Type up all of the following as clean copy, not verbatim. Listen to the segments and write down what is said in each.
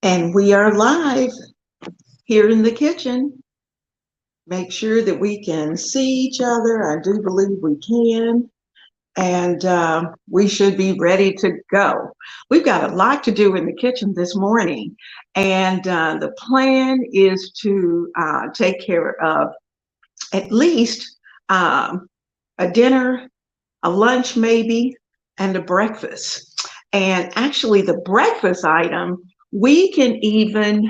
And we are live here in the kitchen. Make sure that we can see each other. I do believe we can. And we should be ready to go. We've got a lot to do in the kitchen this morning. And the plan is to take care of at least a dinner, a lunch maybe, and a breakfast. And actually the breakfast item, we can even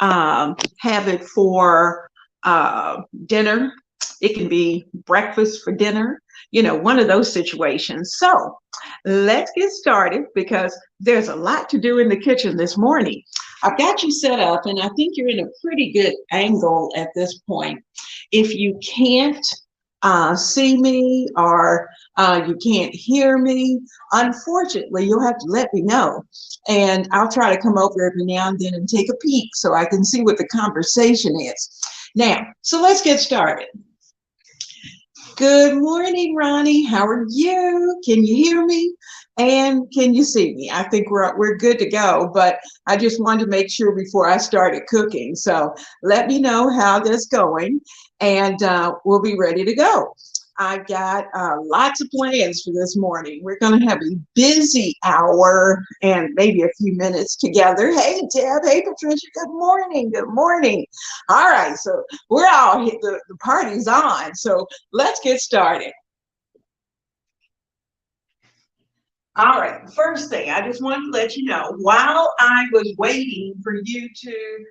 have it for dinner. It can be breakfast for dinner, one of those situations. So let's get started because there's a lot to do in the kitchen this morning. I've got you set up and I think you're in a pretty good angle at this point. If you can't see me or you can't hear me, unfortunately, you'll have to let me know. And I'll try to come over every now and then and take a peek so I can see what the conversation is. Now, so let's get started. Good morning, Ronnie. How are you? Can you hear me? And can you see me? I think we're good to go, but I just wanted to make sure before I started cooking. So let me know how that's going and we'll be ready to go. I've got lots of plans for this morning. We're going to have a busy hour and maybe a few minutes together. Hey, Deb. Hey, Patricia. Good morning. Good morning. All right. So we're all, the party's on. So let's get started. All right. First thing, I just wanted to let you know, while I was waiting for you to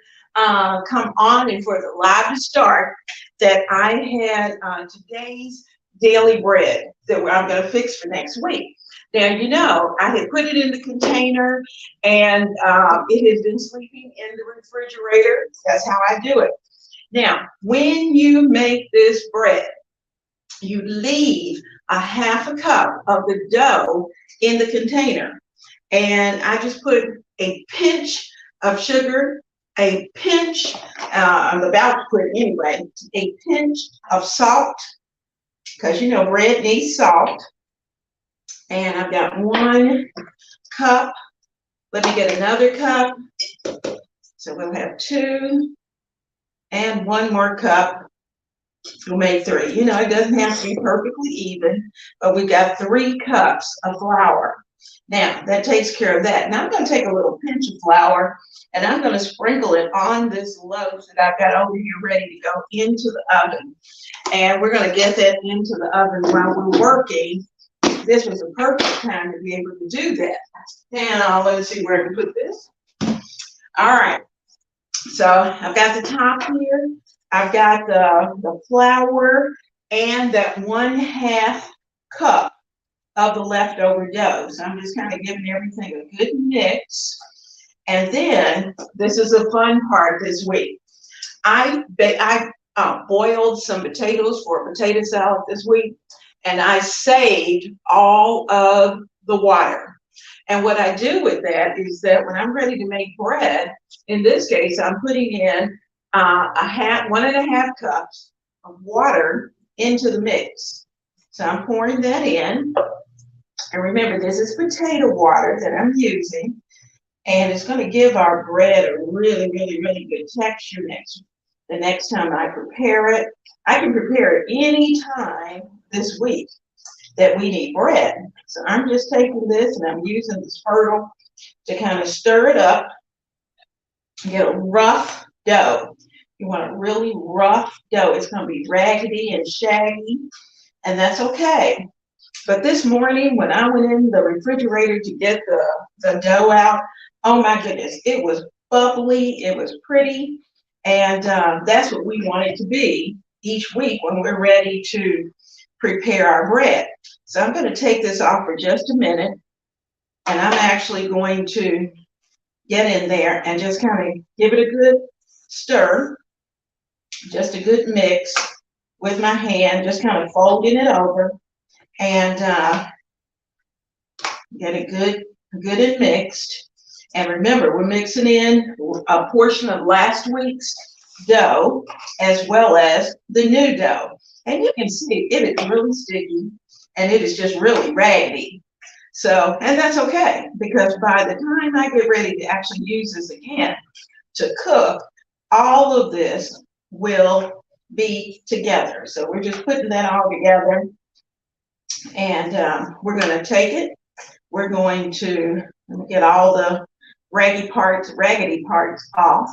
come on and for the live to start, that I had today's daily bread that I'm going to fix for next week. Now, I had put it in the container and it has been sleeping in the refrigerator. That's how I do it. Now, when you make this bread, you leave a half a cup of the dough in the container. And I just put a pinch of sugar, a pinch, I'm about to put it anyway, a pinch of salt, because bread needs salt. And I've got 1 cup. Let me get another cup. So we'll have 2 and 1 more cup. We'll make 3. It doesn't have to be perfectly even, but we've got 3 cups of flour. Now, that takes care of that. Now I'm going to take a little pinch of flour and I'm going to sprinkle it on this loaf that I've got over here ready to go into the oven. And we're going to get that into the oven while we're working. This was a perfect time to be able to do that. Now, let's see where to put this. All right. So I've got the top here. I've got the flour and that 1/2 cup of the leftover dough. So I'm just kind of giving everything a good mix. And then this is the fun part this week. I boiled some potatoes for a potato salad this week, and I saved all of the water. And what I do with that is that when I'm ready to make bread, in this case, I'm putting in 1.5 cups of water into the mix. So I'm pouring that in. And remember, this is potato water that I'm using. And it's going to give our bread a really, really, really good texture the next time I prepare it. I can prepare it any time this week that we need bread. So I'm just taking this and I'm using the spurtle to kind of stir it up, get a rough dough. You want a really rough dough. It's going to be raggedy and shaggy, and that's okay. But this morning when I went in the refrigerator to get the dough out, oh my goodness, it was bubbly, it was pretty, and that's what we want it to be each week when we're ready to prepare our bread. So I'm going to take this off for just a minute, and I'm actually going to get in there and just kind of give it a good stir, just a good mix with my hand, just kind of folding it over and get it good and mixed. And remember, we're mixing in a portion of last week's dough as well as the new dough. And you can see it is really sticky and it is just really raggedy. So, and that's okay, because by the time I get ready to actually use this again to cook, all of this will be together. So we're just putting that all together, and we're going to take it. We're going to get all the raggedy parts off,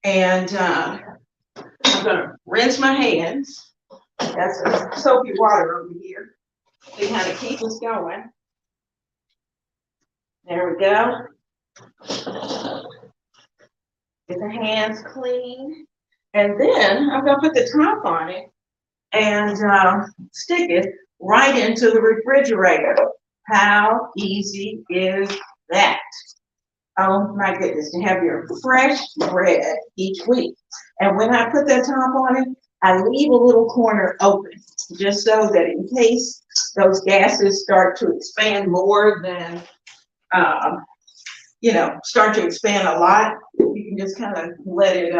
and I'm going to rinse my hands. That's a soapy water over here to kind of keep us going. There we go. Get the hands clean. And then I'm going to put the top on it and stick it right into the refrigerator. How easy is that? Oh my goodness, to have your fresh bread each week. And when I put that top on it, I leave a little corner open, just so that in case those gases start to expand more than, start to expand a lot, you can just kind of let it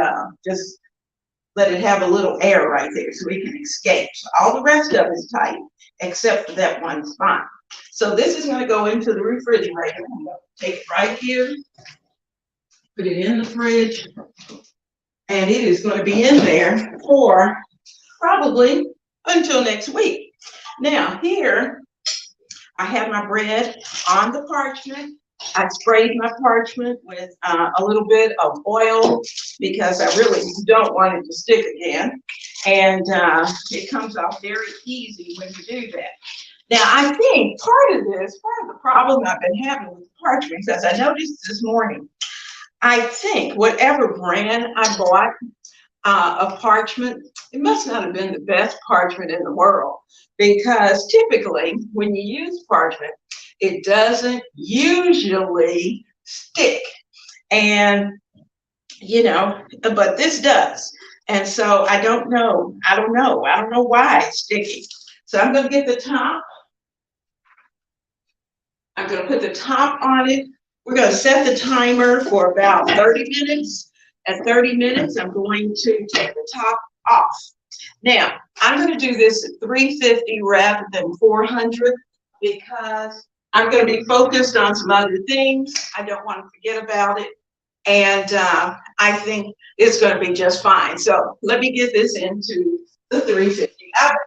have a little air right there so it can escape. So all the rest of it is tight, except for that one spot. So this is going to go into the refrigerator. I'm going to take it right here, put it in the fridge, and it is going to be in there for probably until next week. Now here, I have my bread on the parchment. I sprayed my parchment with a little bit of oil because I really don't want it to stick again. And it comes off very easy when you do that. Now, I think part of the problem I've been having with parchment, as I noticed this morning, I think whatever brand I bought of parchment, it must not have been the best parchment in the world, because typically when you use parchment, it doesn't usually stick. And, but this does. And so I don't know why it's sticky. So I'm going to get the top. I'm going to put the top on it. We're going to set the timer for about 30 minutes. At 30 minutes, I'm going to take the top off. Now, I'm going to do this at 350 rather than 400 because I'm going to be focused on some other things. I don't want to forget about it. And I think it's going to be just fine. So let me get this into the 350 oven.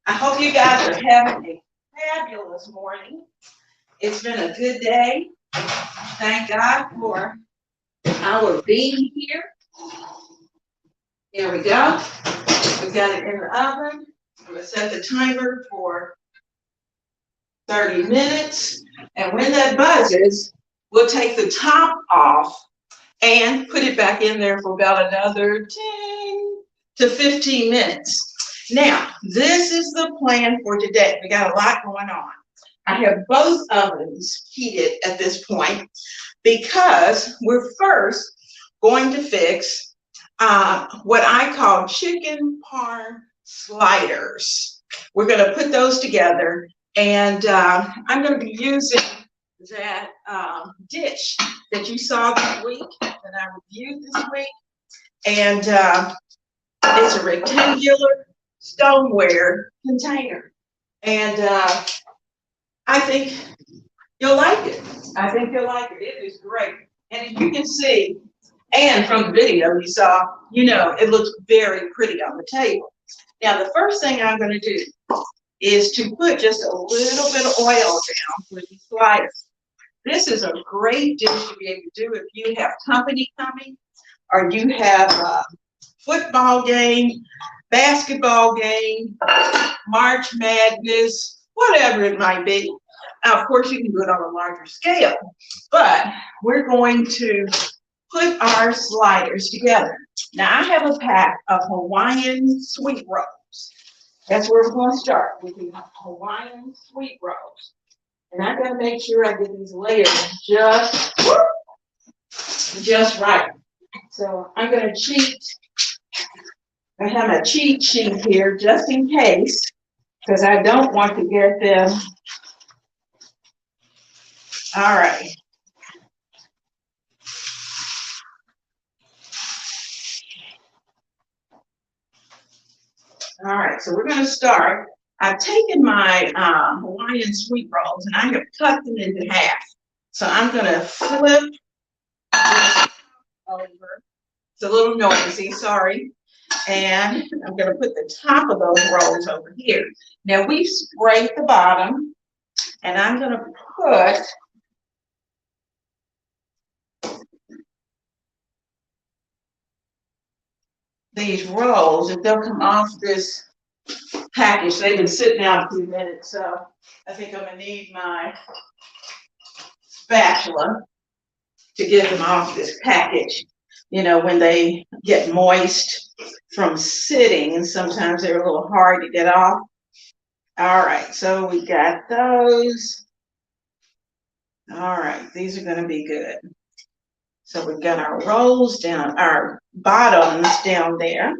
I hope you guys are having a fabulous morning. It's been a good day. Thank God for our being here. Here we go. We've got it in the oven. I'm going to set the timer for 30 minutes. And when that buzzes, we'll take the top off and put it back in there for about another 10 to 15 minutes. Now, this is the plan for today. We got a lot going on. I have both ovens heated at this point because we're first going to fix what I call chicken parm sliders. We're going to put those together, and I'm going to be using that dish that you saw this week, that I reviewed this week, and it's a rectangular stoneware container, and I think you'll like it. I think you'll like it. It is great. And as you can see, and from the video you saw, it looks very pretty on the table. Now, the first thing I'm going to do is to put just a little bit of oil down for these sliders. This is a great dish to be able to do if you have company coming, or you have a football game, basketball game, March Madness, whatever it might be. Now, of course, you can do it on a larger scale, but we're going to put our sliders together. Now, I have a pack of Hawaiian sweet rolls. That's where we're going to start, with the Hawaiian sweet rolls. And I've got to make sure I get these layers just right. So I'm going to cheat. I have a cheat sheet here just in case, because I don't want to get them. All right. All right, so we're going to start. I've taken my Hawaiian sweet rolls and I have cut them into half. So I'm going to flip this over. It's a little noisy, sorry. And I'm going to put the top of those rolls over here. Now we've scraped the bottom, and I'm going to put these rolls, and they'll come off this package. They've been sitting out a few minutes, so I think I'm going to need my spatula to get them off this package. You know, when they get moist from sitting, and sometimes they're a little hard to get off. All right, so we got those. All right, these are going to be good. So we've got our rolls down, our bottoms down there.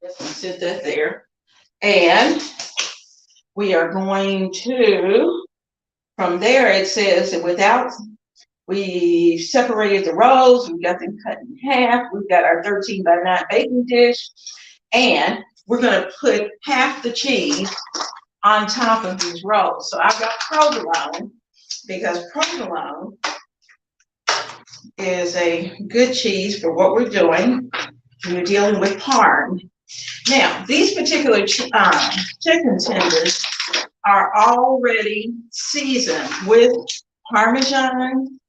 Just gonna sit that there. And we are going to, from there it says that we separated the rolls, we've got them cut in half, we've got our 13 by 9 baking dish, and we're going to put half the cheese on top of these rolls. So I've got provolone, because provolone is a good cheese for what we're doing. We're dealing with Parm. Now, these particular chicken tenders are already seasoned with Parmesan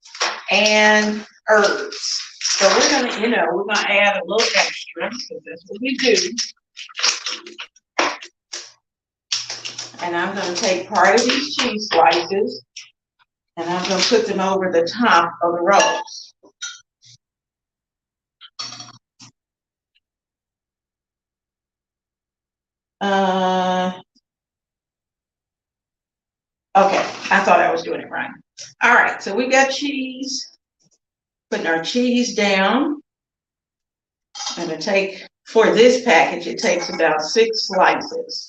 and herbs. So we're gonna add a little extra, because that's what we do. And I'm gonna take part of these cheese slices, and I'm gonna put them over the top of the rolls. Okay, I thought I was doing it right. All right, so we got cheese. Putting our cheese down. I'm gonna take, for this package, it takes about 6 slices.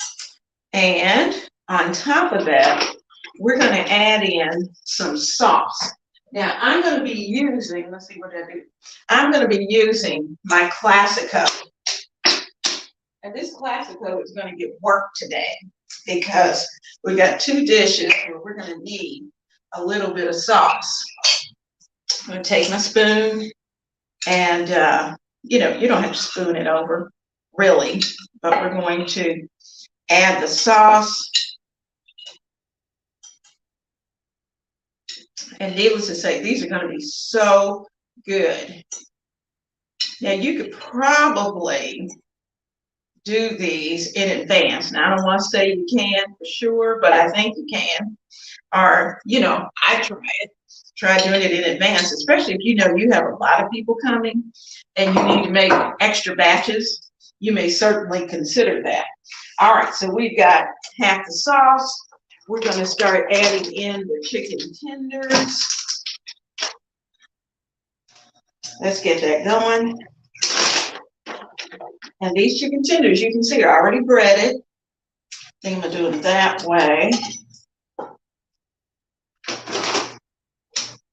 And on top of that, we're gonna add in some sauce. Now, I'm gonna be using, let's see what I do. I'm gonna be using my Classico. And this Classico is gonna get worked today because we got 2 dishes where we're gonna need a little bit of sauce. I'm gonna take my spoon, and you don't have to spoon it over, really, but we're going to add the sauce. And needless to say, these are going to be so good. Now, you could probably do these in advance. Now, I don't want to say you can for sure, but I think you can. Or, I try doing it in advance, especially if you have a lot of people coming and you need to make extra batches. You may certainly consider that. All right, so we've got half the sauce. We're going to start adding in the chicken tenders. Let's get that going. And these chicken tenders, you can see, are already breaded. I think I'm going to do them that way.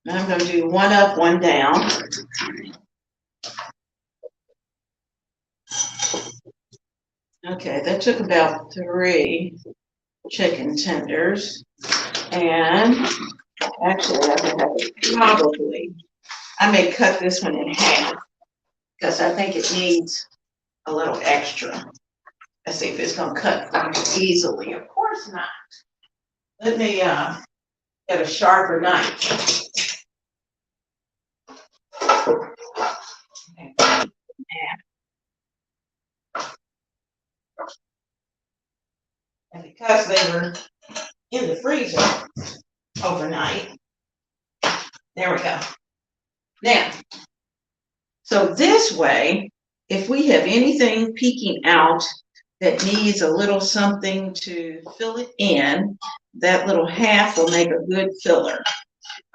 And I'm going to do one up, one down. Okay, that took about 3 chicken tenders. And actually, I may cut this one in half because I think it needs a little extra. Let's see if it's going to cut easily. Of course not. Let me get a sharper knife. And because they were in the freezer overnight, there we go. Now, so this way, if we have anything peeking out that needs a little something to fill it in, that little half will make a good filler.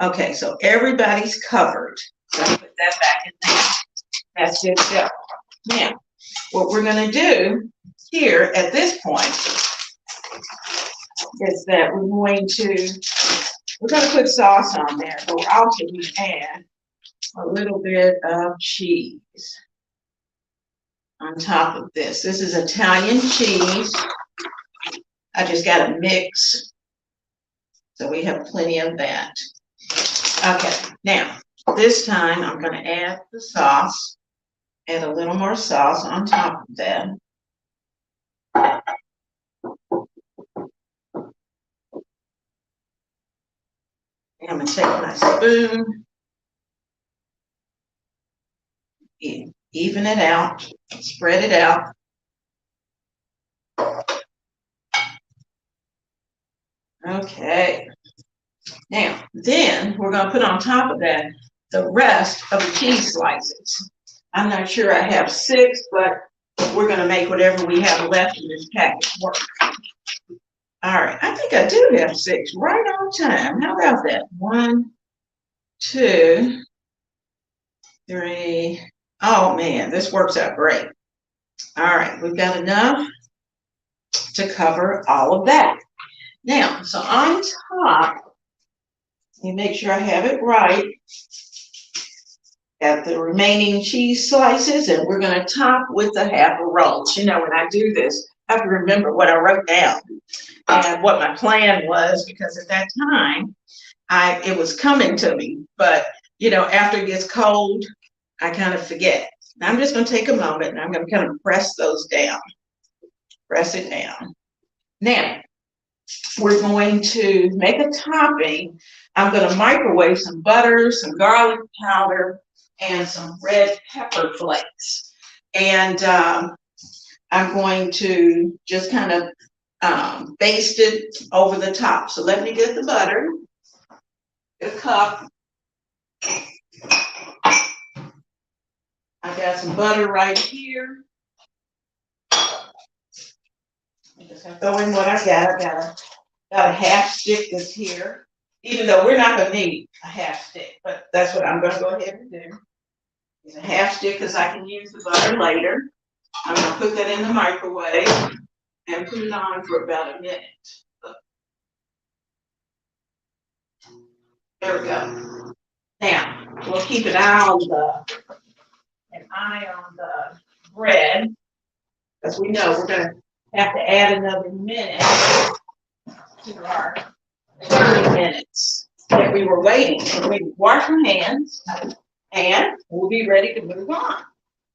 Okay, so everybody's covered. So I'll put that back in there. That's good to go. Now, what we're going to do here at this point is that we're going to put sauce on there, but we're also going to add a little bit of cheese. on top of this. This is Italian cheese. I just got a mix, so we have plenty of that. Okay, now this time I'm going to add the sauce, add a little more sauce on top of that. And I'm going to take my spoon, even it out, spread it out. Okay. Now, then we're going to put on top of that the rest of the cheese slices. I'm not sure I have 6, but we're going to make whatever we have left in this package work. All right, I think I do have 6 right on time. How about that? 1, 2, 3. Oh man, this works out great. All right, we've got enough to cover all of that. Now, so on top, you make sure I have it right. Got the remaining cheese slices, and we're going to top with the half a roast. You know, when I do this, I have to remember what I wrote down and what my plan was, because at that time, it was coming to me. But, you know, after it gets cold, I kind of forget. Now I'm just going to take a moment, and I'm going to kind of press those down. Press it down. Now, we're going to make a topping. I'm going to microwave some butter, some garlic powder, and some red pepper flakes. And I'm going to just kind of baste it over the top. So let me get the butter, a cup. I got some butter right here. I'm just gonna throw in what I got. I got a half stick that's here, even though we're not gonna need a half stick, but that's what I'm gonna go ahead and do. It's a half stick because I can use the butter later. I'm gonna put that in the microwave and put it on for about a minute. There we go. Now we'll keep an eye on the bread, because we know we're gonna have to add another minute to our 30 minutes that we were waiting. So we wash our hands and we'll be ready to move on.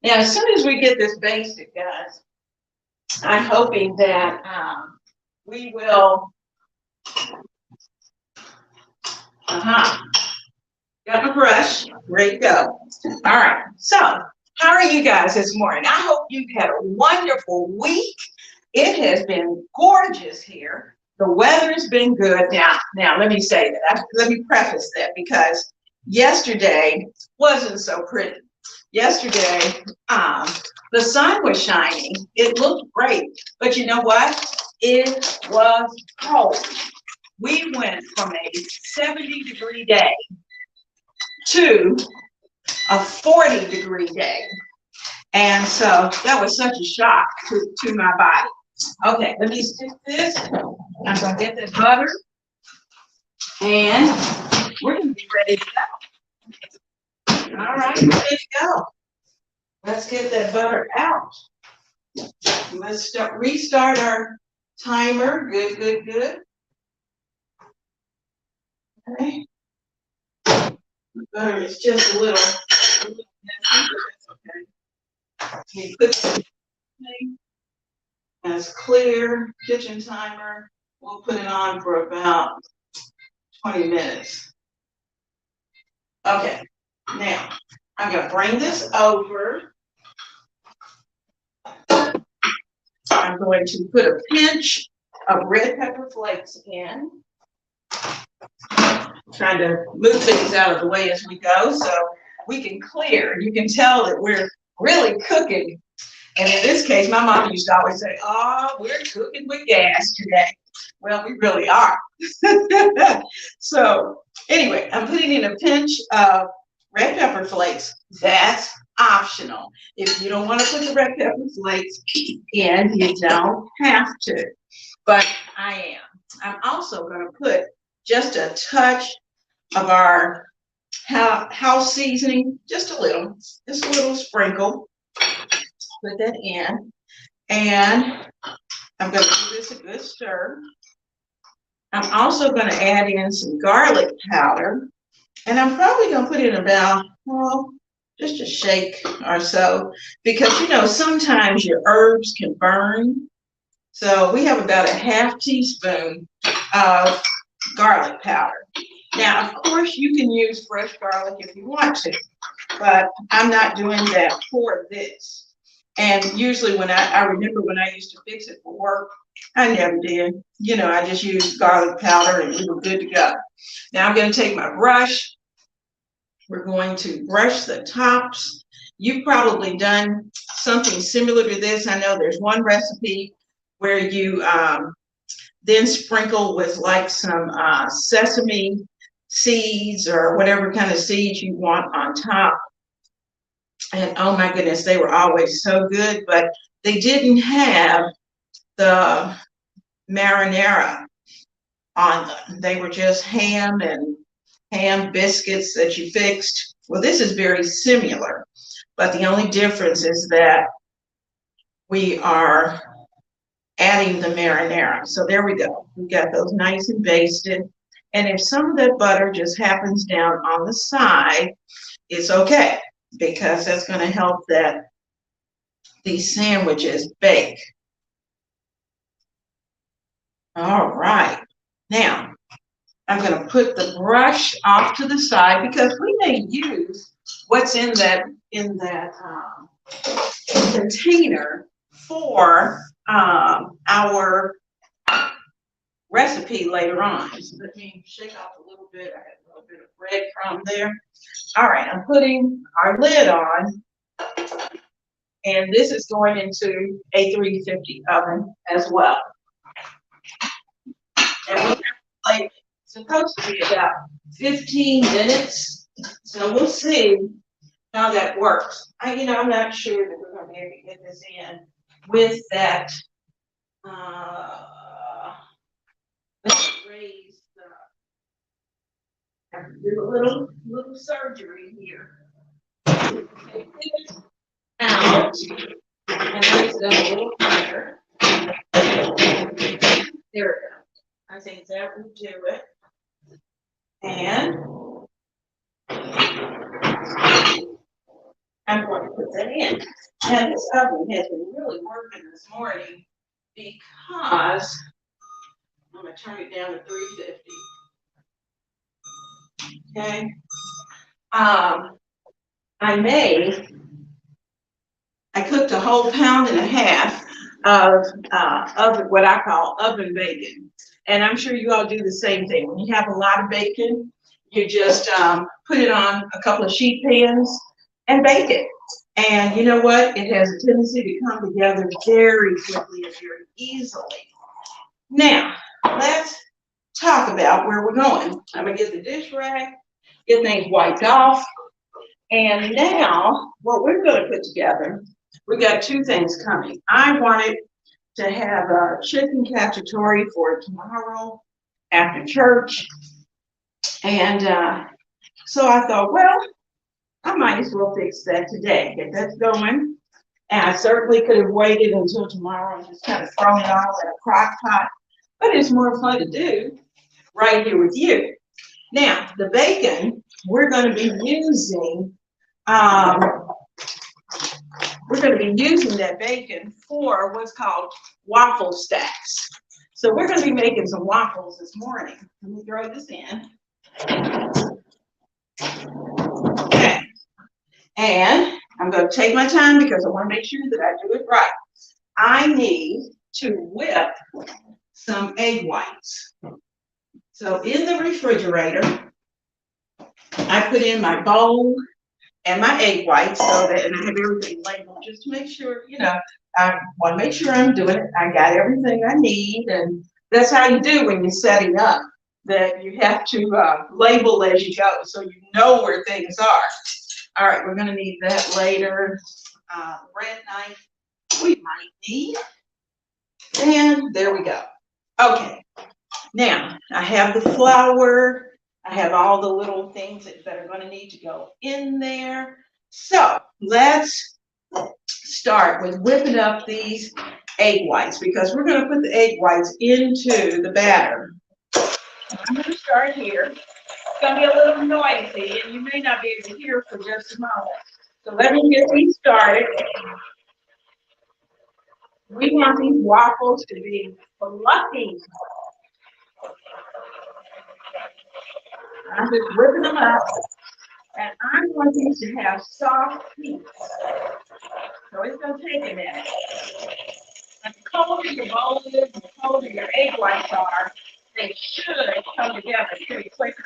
Now, as soon as we get this basted, guys, I'm hoping that we will. Got my brush, ready to go. All right, so how are you guys this morning? I hope you've had a wonderful week. It has been gorgeous here. The weather's been good. Now let me say that. Let me preface that, because yesterday wasn't so pretty. Yesterday, the sun was shining. It looked great, but you know what? It was cold. We went from a 70-degree day to a 40-degree day. And so that was such a shock to my body. Okay, let me stick this. I'm going to get this butter, and we're going to be ready to go. All right, ready to go. Let's get that butter out. Let's restart our timer. Good, good, good. Okay. The butter is just a little messy, but that's okay. You put the thing as clear kitchen timer. We'll put it on for about 20 minutes. Okay, now I'm going to bring this over. I'm going to put a pinch of red pepper flakes in. Trying to move things out of the way as we go so we can clear. You can tell that we're really cooking. And in this case, my mom used to always say, "Oh, we're cooking with gas today." Well, we really are. So anyway, I'm putting in a pinch of red pepper flakes. That's optional. If you don't want to put the red pepper flakes in, you don't have to. But I am. I'm also going to put just a touch of our house seasoning, just a little sprinkle. Put that in. And I'm going to give this a good stir. I'm also going to add in some garlic powder. And I'm probably going to put in about, well, just a shake or so. Because, you know, sometimes your herbs can burn. So we have about a half teaspoon of garlic powder. Now, of course, you can use fresh garlic if you want to, but I'm not doing that for this. And usually when I remember when I used to fix it for work, I never did. You know, I just used garlic powder and we were good to go. Now I'm going to take my brush. We're going to brush the tops. You've probably done something similar to this. I know there's one recipe where you then sprinkle with like some sesame seeds or whatever kind of seeds you want on top. And oh my goodness, they were always so good, but they didn't have the marinara on them. They were just ham and ham biscuits that you fixed. Well, this is very similar, but the only difference is that we are adding the marinara. So there we go. We got those nice and basted. And if some of that butter just happens down on the side, it's okay, because that's going to help that these sandwiches bake. All right. Now, I'm going to put the brush off to the side because we may use what's in that container for our recipe later on. So let me shake off a little bit. I have a little bit of breadcrumb there. All right, I'm putting our lid on, and this is going into a 350 oven as well. And we have like supposed to be about 15 minutes, so we'll see how that works. I'm not sure that we're going to be able to get this in with that. Let's raise the. Have to do a little surgery here. Take this out and raise it up a little higher. There we go. I think that will do it. And I'm going to put that in. And this oven has been really working this morning because I'm going to turn it down to 350. Okay. I cooked a whole pound and a half of what I call oven bacon. And I'm sure you all do the same thing. When you have a lot of bacon, you just put it on a couple of sheet pans and bake it. And you know what? It has a tendency to come together very quickly and very easily. Now, let's talk about where we're going. I'm going to get the dish rag, get things wiped off. And now, what we're going to put together, we got two things coming. I wanted to have a chicken cacciatore for tomorrow after church. And so I thought, well, I might as well fix that today, get that going. And I certainly could have waited until tomorrow and just kind of thrown it all in a crock pot. But it's more fun to do right here with you. Now, the bacon, we're going to be using that bacon for what's called waffle stacks. So we're going to be making some waffles this morning. Let me throw this in. Okay. And I'm going to take my time because I want to make sure that I do it right. I need to whip some egg whites. So in the refrigerator, I put in my bowl and my egg whites, so that, and I have everything labeled just to make sure, I want to make sure I'm doing it. I got everything I need, and that's how you do when you're setting up, that you have to label as you go so you know where things are. All right, we're going to need that later. Bread knife we might need. And there we go. Okay, now I have the flour. I have all the little things that are going to need to go in there. So let's start with whipping up these egg whites because we're going to put the egg whites into the batter. I'm going to start here. It's going to be a little noisy, and you may not be able to hear for just a moment. So let me get these started. We want these waffles to be fluffy. I'm just whipping them up, and I want these to have soft peaks. So it's going to take a minute. And the colder your bowl is, the colder your egg whites are, they should come together pretty quickly.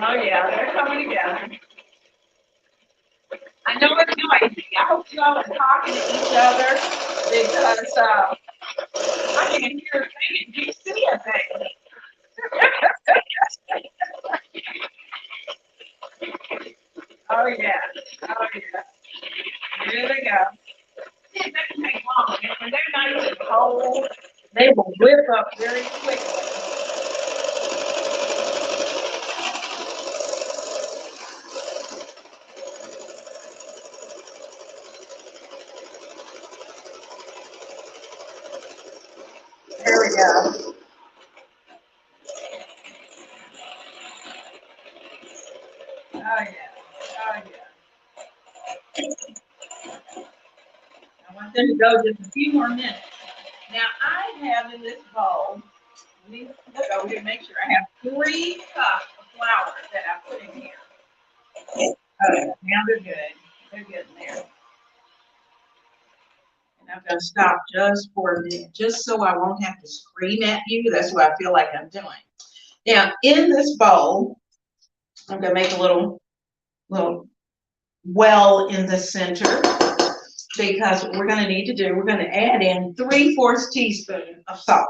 Oh yeah, they're coming together. I know it's noisy. I hope you all are talking to each other because I can't hear a thing and you see a thing. Oh yeah, oh yeah. Here they go. Yeah, they can take long, and when they're nice and cold, they will whip up very quickly. There we go. Oh yeah, oh yeah. I want them to go just a few more minutes. Now I have in this bowl, let me look over here and make sure I have 3 cups of flour that I put in here. Okay, now they're good. They're good in there. And I'm going to stop just for a minute, just so I won't have to scream at you. That's what I feel like I'm doing. Now, in this bowl, I'm going to make a little well in the center because what we're going to need to do, we're going to add in 3/4 teaspoon of salt.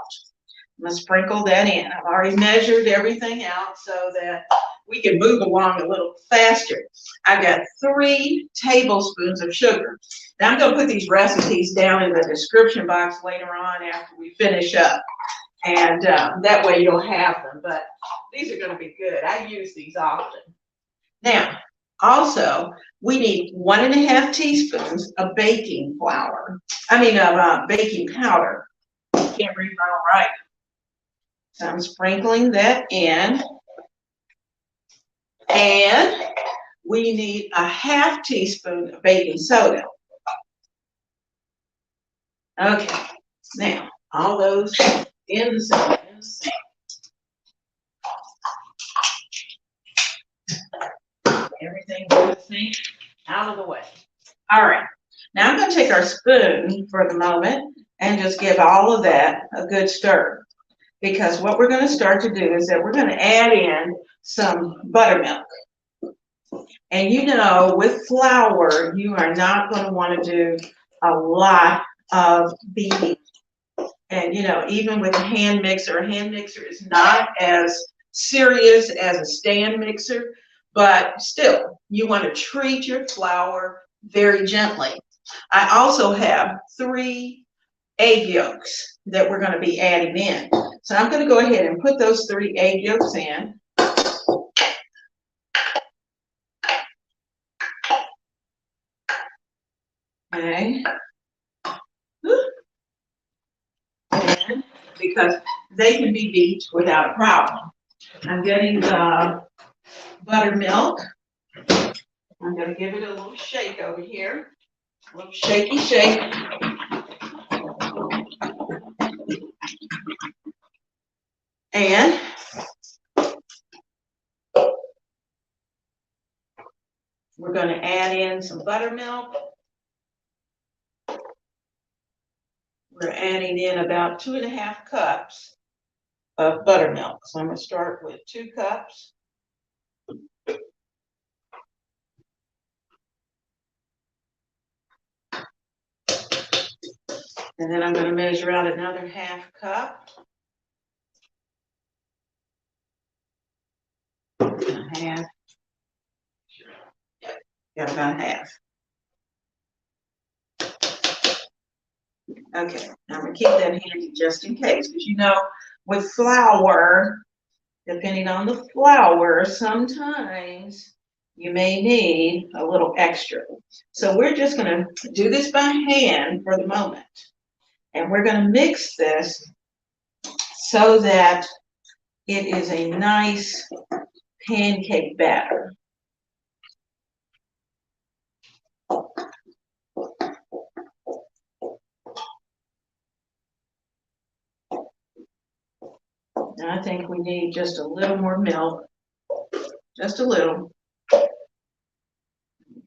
I'm going to sprinkle that in. I've already measured everything out so that we can move along a little faster. I've got 3 tablespoons of sugar. Now I'm going to put these recipes down in the description box later on after we finish up. And that way you'll have them. But these are going to be good. I use these often. Now, also, we need 1½ teaspoons of baking powder. Baking powder. Can't read my own writing. So I'm sprinkling that in. And we need 1/2 teaspoon of baking soda. Okay, now all those in the same. Everything in the sink out of the way. All right, now I'm going to take our spoon for the moment and just give all of that a good stir. Because what we're going to start to do is that we're going to add in some buttermilk. And you know, with flour, you are not going to want to do a lot of beating. And you know, even with a hand mixer is not as serious as a stand mixer, but still, you want to treat your flour very gently. I also have 3 egg yolks that we're going to be adding in. So I'm going to go ahead and put those 3 egg yolks in. Okay. And because they can be beat without a problem. I'm getting the buttermilk. I'm going to give it a little shake over here. A little shaky shake. And we're going to add in some buttermilk. We're adding in about 2½ cups of buttermilk. So I'm going to start with 2 cups. And then I'm going to measure out another ½ cup. add, got about half. Okay, now I'm gonna keep that handy just in case, because you know, with flour, depending on the flour, sometimes you may need a little extra. So we're just gonna do this by hand for the moment. And we're gonna mix this so that it is a nice pancake batter. And I think we need just a little more milk, just a little.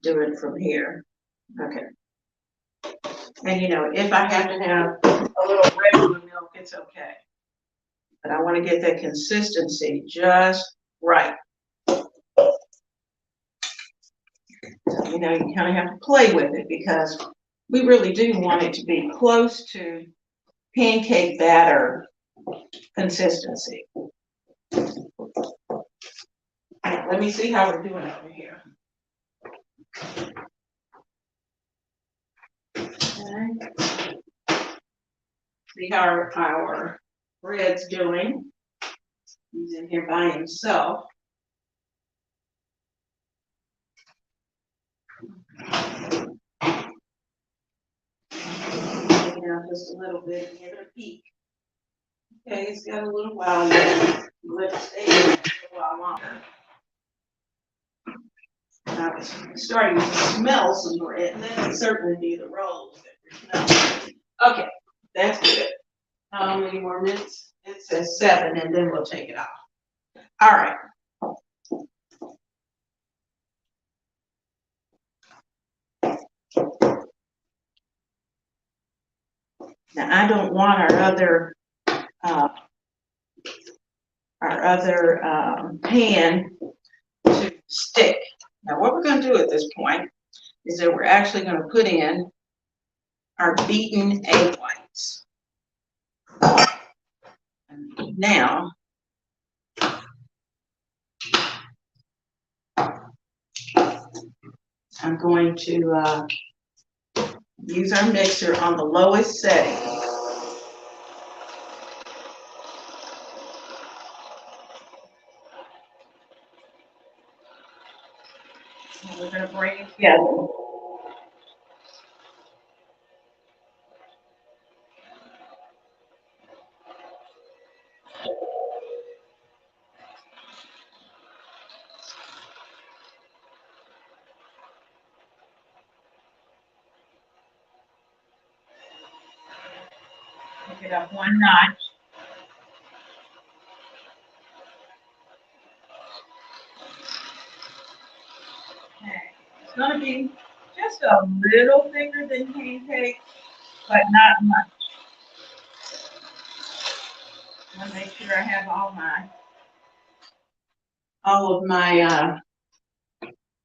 Do it from here. Okay. And you know, if I have to have a little regular milk, it's okay. But I want to get that consistency just right. So, you know, you kind of have to play with it because we really do want it to be close to pancake batter consistency. Right, let me see how we're doing over here. Okay. See how our bread's doing. He's in here by himself. Just a little bit and give it a peek. Okay, it's got a little while yet. Let it stay in a while longer. Now it's starting to smell some bread, and that would certainly be the rolls that we're smelling. Okay, that's good. How many more minutes? It says 7, and then we'll take it off. All right. Now I don't want our other pan to stick. Now what we're going to do at this point is that we're actually going to put in our beaten egg whites. And now I'm going to use our mixer on the lowest setting. And we're going to bring it together. Pick it up one notch. Okay. It's going to be just a little thicker than pancake, but not much. I want to make sure I have all of my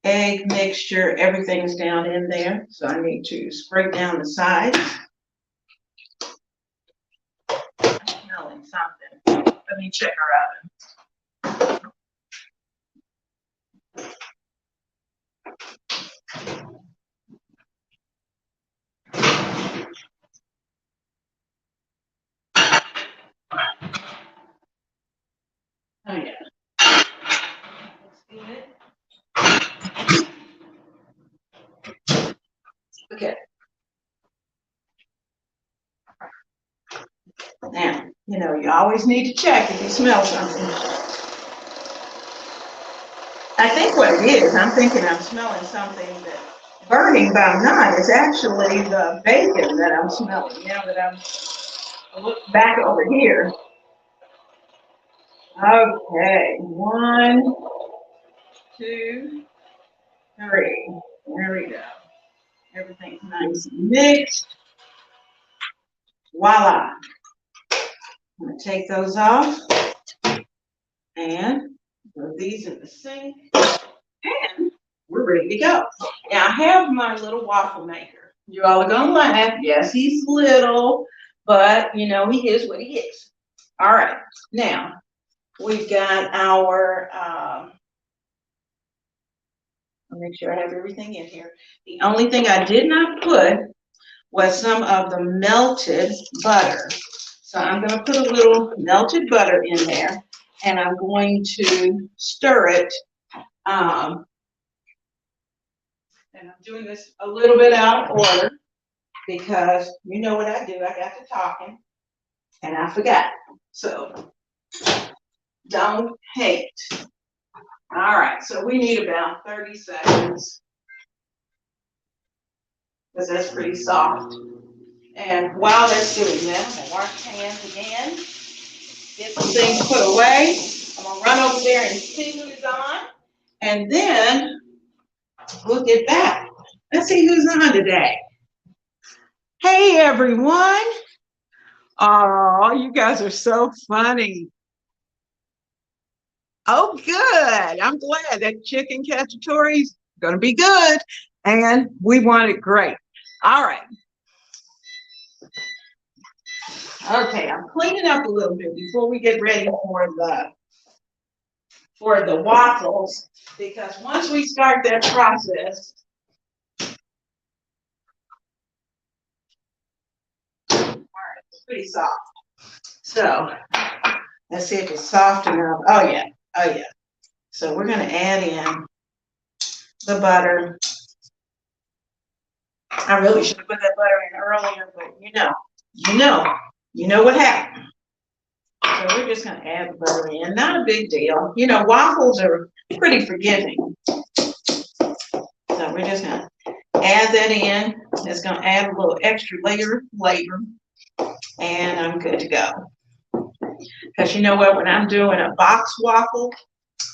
egg mixture, everything's down in there. So I need to scrape down the sides. I'm smelling something. Let me check our oven. Oh yeah. Let's do it. Okay. Now, you know, you always need to check if you smell something. I think what it is, I'm thinking I'm smelling something that burning, but I'm not. It's actually the bacon that I'm smelling now that I'm looking back over here. Okay, 1, 2, 3. There we go. Everything's nice and mixed. Voila. I'm going to take those off and throw these in the sink. And we're ready to go. Now I have my little waffle maker. You all are going to laugh. Yes, he's little, but you know, he is what he is. All right. Now we've got our Make sure I have everything in here. The only thing I did not put was some of the melted butter. So I'm going to put a little melted butter in there, and I'm going to stir it. And I'm doing this a little bit out of order because you know what I do. I got to talking and I forgot. So don't hate. All right, so we need about 30 seconds because that's pretty soft. And while that's doing that, I'm gonna wash hands again, get some things put away. I'm gonna run over there and see who's on, and then we'll get back. Let's see who's on today. Hey everyone. Oh, you guys are so funny. Oh, good. I'm glad that chicken cacciatore is gonna be good, and we want it great. All right. Okay, I'm cleaning up a little bit before we get ready for the waffles, because once we start that process, all right, it's pretty soft. So let's see if it's soft enough. Oh yeah, oh yeah. So we're gonna add in the butter. I really should have put that butter in earlier, but you know what happened. So we're just gonna add the butter in. Not a big deal. You know, waffles are pretty forgiving. So we're just gonna add that in. It's gonna add a little extra layer of flavor, and I'm good to go. Because you know what, when I'm doing a box waffle,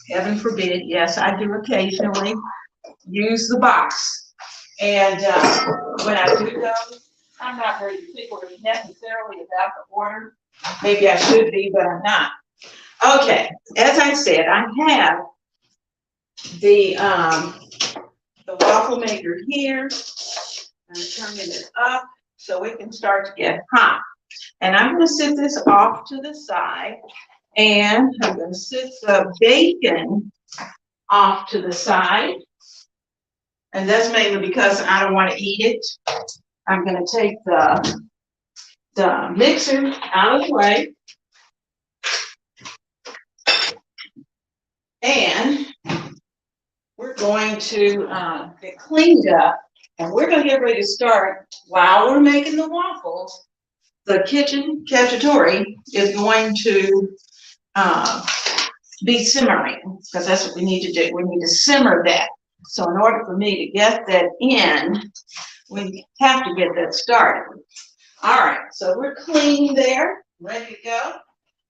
heaven forbid, yes, I do occasionally use the box. And when I do those, I'm not very particular necessarily about the order. Maybe I should be, but I'm not. Okay, as I said, I have the waffle maker here. I'm turning it up so it can start to get hot. And I'm going to sit this off to the side, and I'm going to sit the bacon off to the side. And that's mainly because I don't want to eat it. I'm going to take the mixer out of the way. And we're going to get cleaned up, and we're going to get ready to start while we're making the waffles. The kitchen cacciatore is going to be simmering, because that's what we need to do. We need to simmer that. So in order for me to get that in, we have to get that started. All right, so we're clean there, ready to go.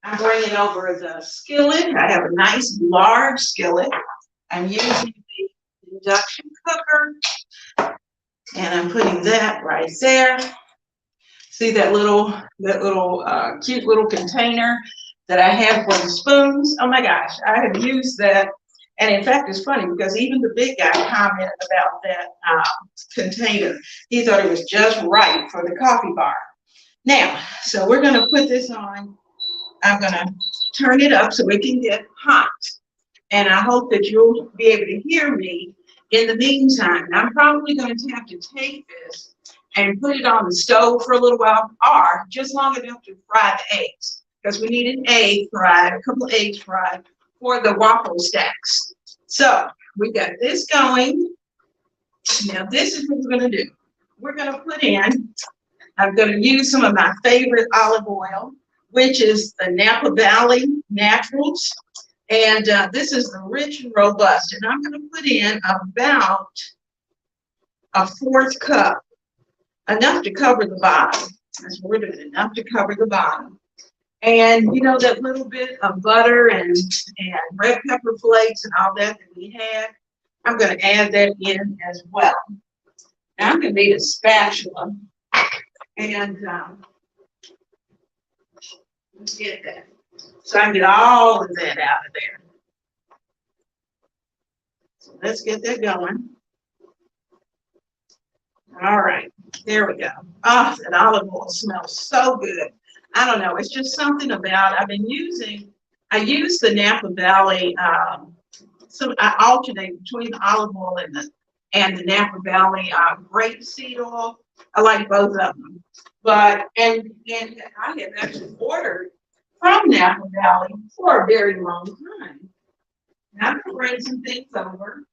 I'm bringing over the skillet. I have a nice large skillet. I'm using the induction cooker, and I'm putting that right there. See that little cute little container that I have for the spoons? Oh my gosh, I have used that. And in fact, it's funny because even the big guy commented about that container. He thought it was just right for the coffee bar. Now, so we're gonna put this on. I'm gonna turn it up so it can get hot. And I hope that you'll be able to hear me in the meantime. I'm probably going to have to take this and put it on the stove for a little while, or just long enough to fry the eggs, because we need an egg fried, a couple of eggs fried for the waffle stacks. So we got this going. Now this is what we're going to do. We're going to put in, I'm going to use some of my favorite olive oil, which is the Napa Valley Naturals. And this is the rich and robust. And I'm going to put in about a 1/4 cup, enough to cover the bottom. That's what we're doing, enough to cover the bottom. And you know that little bit of butter and red pepper flakes and all that we had, I'm going to add that in as well. Now I'm going to need a spatula, and let's get that. So I can get all of that out of there. So let's get that going. All right, there we go. Oh, that olive oil smells so good. I don't know, it's just something about, I use the Napa Valley So I alternate between the olive oil and the Napa Valley grapeseed oil. I like both of them. But and I have actually ordered from Napa Valley for a very long time. And I'm gonna bring some things over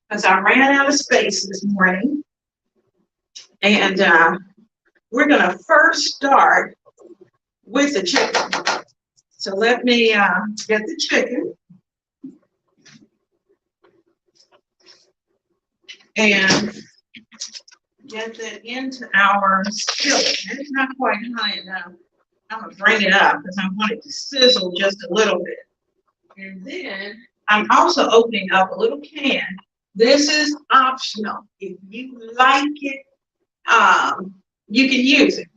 because I ran out of space this morning. And we're gonna first start with the chicken. So let me get the chicken. And get that into our skillet. And it's not quite high enough. I'm gonna bring it up because I want it to sizzle just a little bit. And then I'm also opening up a little can. This is optional. If you like it, you can use it.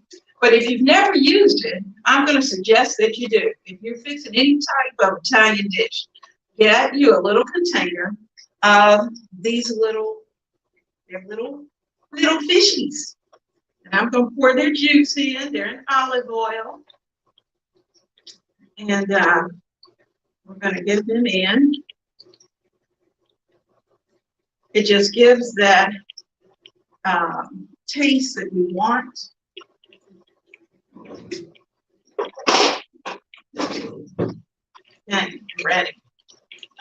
But if you've never used it, I'm going to suggest that you do. If you're fixing any type of Italian dish, get you a little container of these little fishies. And I'm going to pour their juice in. They're in olive oil. And we're going to get them in. It just gives that taste that we want. Okay, ready.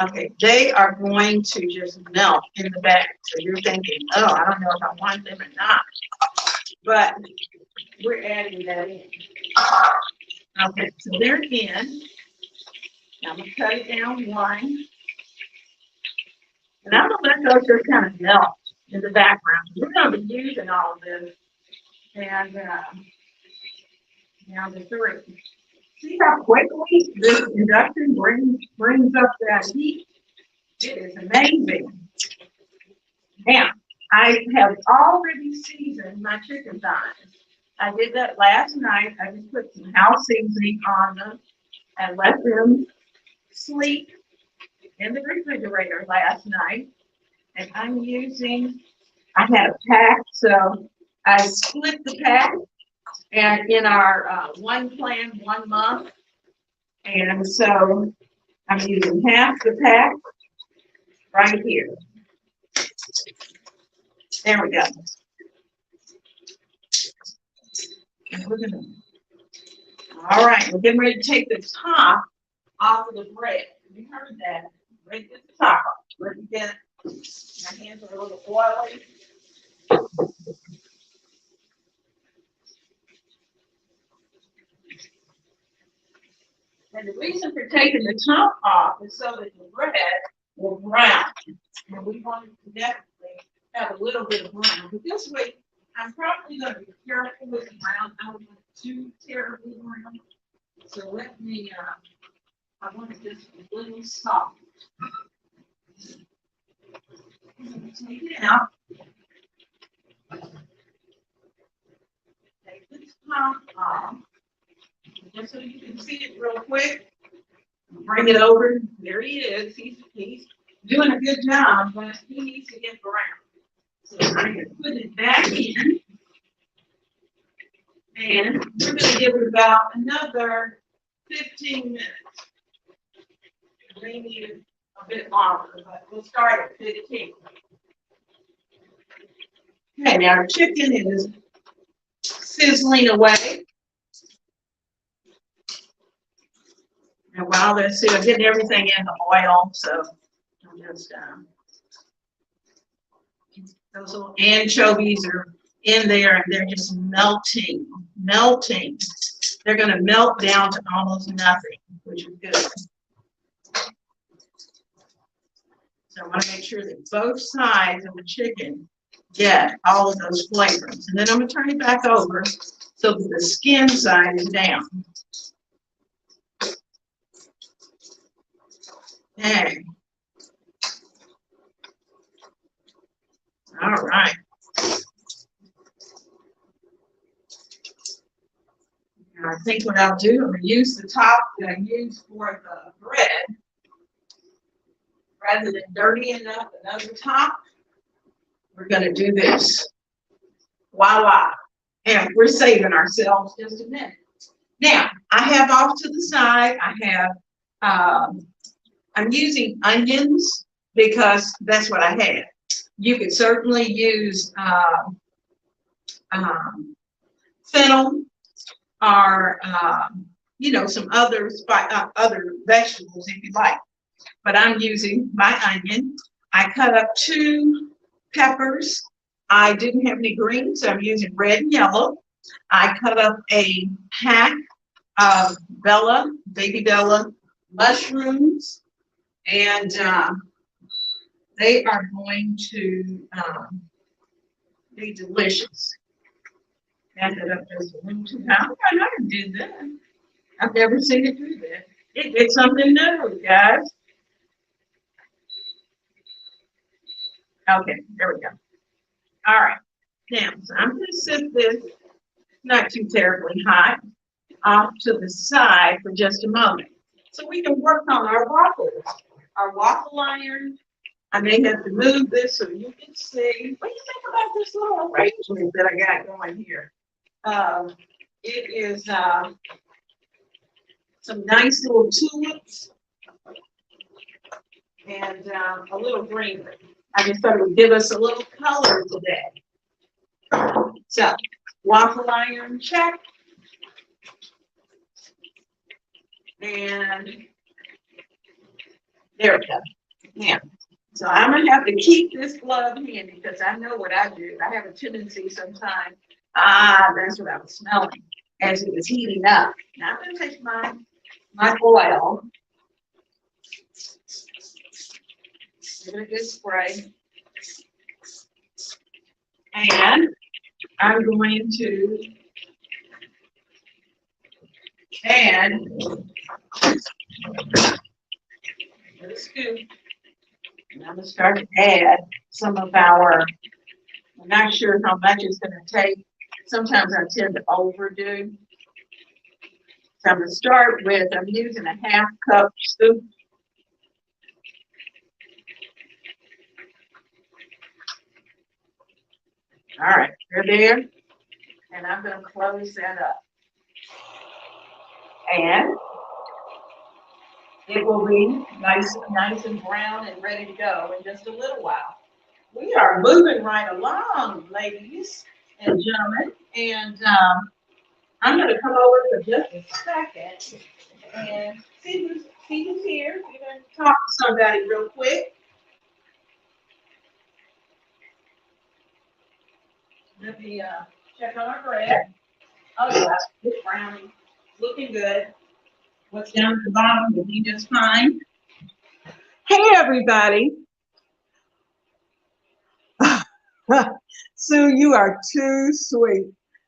Okay, they are going to just melt in the bag. So you're thinking, oh, I don't know if I want them or not. But we're adding that in. Okay, so they're in. I'm going to cut it down one. And I'm going to let those just kind of melt in the background. We're going to be using all of this. And now the three. See how quickly this induction brings up that heat? It is amazing. Now, I have already seasoned my chicken thighs. I did that last night. I just put some house seasoning on them and let them sleep in the refrigerator last night. And I'm using, I had a pack, so I split the pack. And in our one plan, 1 month, and so I'm using half the pack right here. There we go. And we're gonna, all right, we're getting ready to take the top off of the bread. You heard that? Ready to get the top off. Let me get it. My hands are a little oily. And the reason for taking the top off is so that the bread will brown. And we want it to definitely have a little bit of brown. But this way, I'm probably going to be careful with the brown. I don't want it too terribly brown. So let me, I want it just a little soft. Take it out. Take the top off. Just so you can see it real quick. Bring it over. There he is. He's doing a good job, but he needs to get brown. So I'm going to put it back in. And we're going to give it about another 15 minutes. Maybe a bit longer, but we'll start at 15. Okay, now our chicken is sizzling away. And while they're still getting everything in the oil, so I'm just those little anchovies are in there and they're just melting. They're going to melt down to almost nothing, which is good. So I want to make sure that both sides of the chicken get all of those flavors. And then I'm going to turn it back over so that the skin side is down. Okay. All right. And I think what I'll do, I'm going to use the top that I used for the bread. Rather than dirtying up another top, we're going to do this. Voila. And we're saving ourselves just a minute. Now, I have off to the side, I have, I'm using onions because that's what I had. You could certainly use fennel or you know, some other other vegetables if you like. But I'm using my onion. I cut up 2 peppers. I didn't have any greens, so I'm using red and yellow. I cut up a pack of baby Bella mushrooms, and they are going to be delicious. Add that up just a little too high. I never did that. I've never seen it do that. It's something new, guys. Okay, there we go. All right. Now, so I'm going to set this not too terribly hot off to the side for just a moment, so we can work on our waffles. Our waffle iron. I may have to move this so you can see. What do you think about this little arrangement that I got going here? It is some nice little tulips and a little greenery. I just thought it would give us a little color today. So, waffle iron check. And there we go. Now, so I'm going to have to keep this glove handy because I know what I do. I have a tendency sometimes, that's what I was smelling as it was heating up. Now I'm going to take my oil, give it a good spray, and I'm going to add a scoop, and I'm going to start to add some of our, I'm not sure how much it's going to take. Sometimes I tend to overdo. So I'm going to start with, I'm using a ½ cup scoop. All right, they're there. And I'm going to close that up. And it will be nice and brown and ready to go in just a little while. We are moving right along, ladies and gentlemen. And I'm going to come over for just a second and see who's here. We're going to talk to somebody real quick. Let me check on our bread. Oh yeah, it's brownie, looking good. What's down at the bottom will be just fine. Hey everybody. Sue, you are too sweet.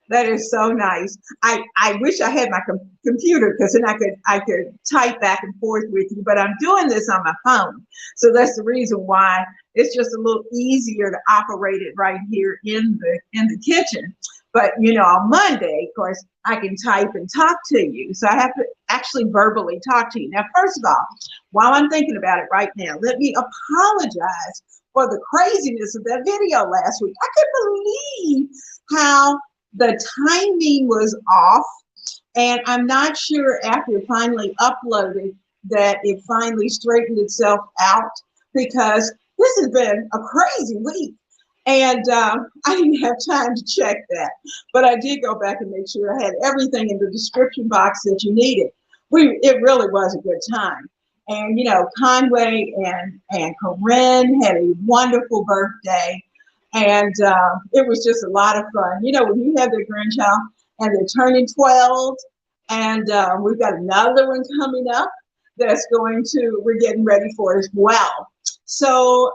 That is so nice. I wish I had my computer because then I could type back and forth with you, but I'm doing this on my phone. So that's the reason why it's just a little easier to operate it right here in the kitchen. But you know, on Monday, of course, I can type and talk to you. So I have to actually verbally talk to you. Now, first of all, while I'm thinking about it right now, let me apologize for the craziness of that video last week. I couldn't believe how the timing was off, and I'm not sure after it finally uploaded that it finally straightened itself out, because this has been a crazy week, and I didn't have time to check that, but I did go back and make sure I had everything in the description box that you needed. It really was a good time. And, you know, Conway and Corinne had a wonderful birthday. And it was just a lot of fun. You know, when you have their grandchild and they're turning 12, and we've got another one coming up that's we're getting ready for as well. So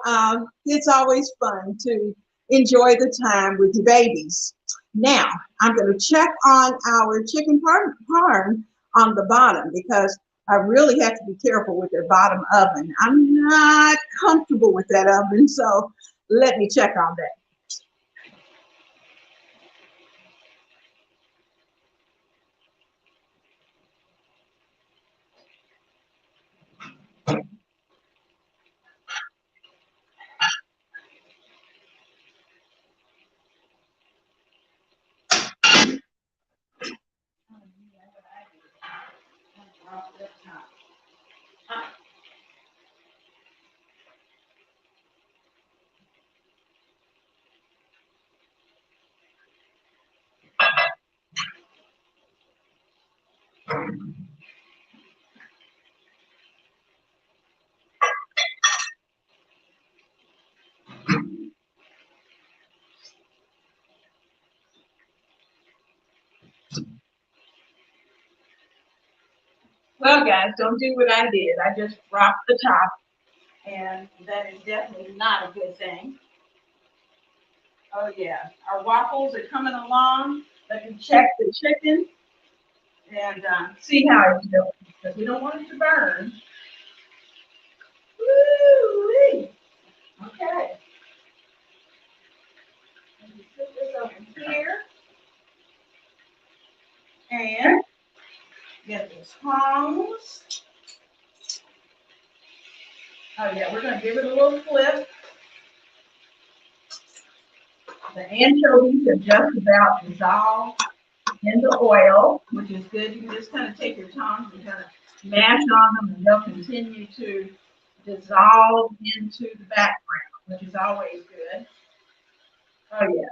it's always fun to enjoy the time with your babies. Now, I'm going to check on our chicken parm on the bottom, because I really have to be careful with their bottom oven. I'm not comfortable with that oven, so let me check on that. Well, guys, don't do what I did. I just dropped the top, and that is definitely not a good thing. Oh, yeah. Our waffles are coming along. Let me check the chicken and see how it's doing, because we don't want it to burn. Woo-wee. Okay. Let me put this over here and get the tongs. Oh, yeah, we're going to give it a little flip. The anchovies have just about dissolved in the oil, which is good. You can just kind of take your tongs and kind of mash on them, and they'll continue to dissolve into the background, which is always good. Oh, yeah.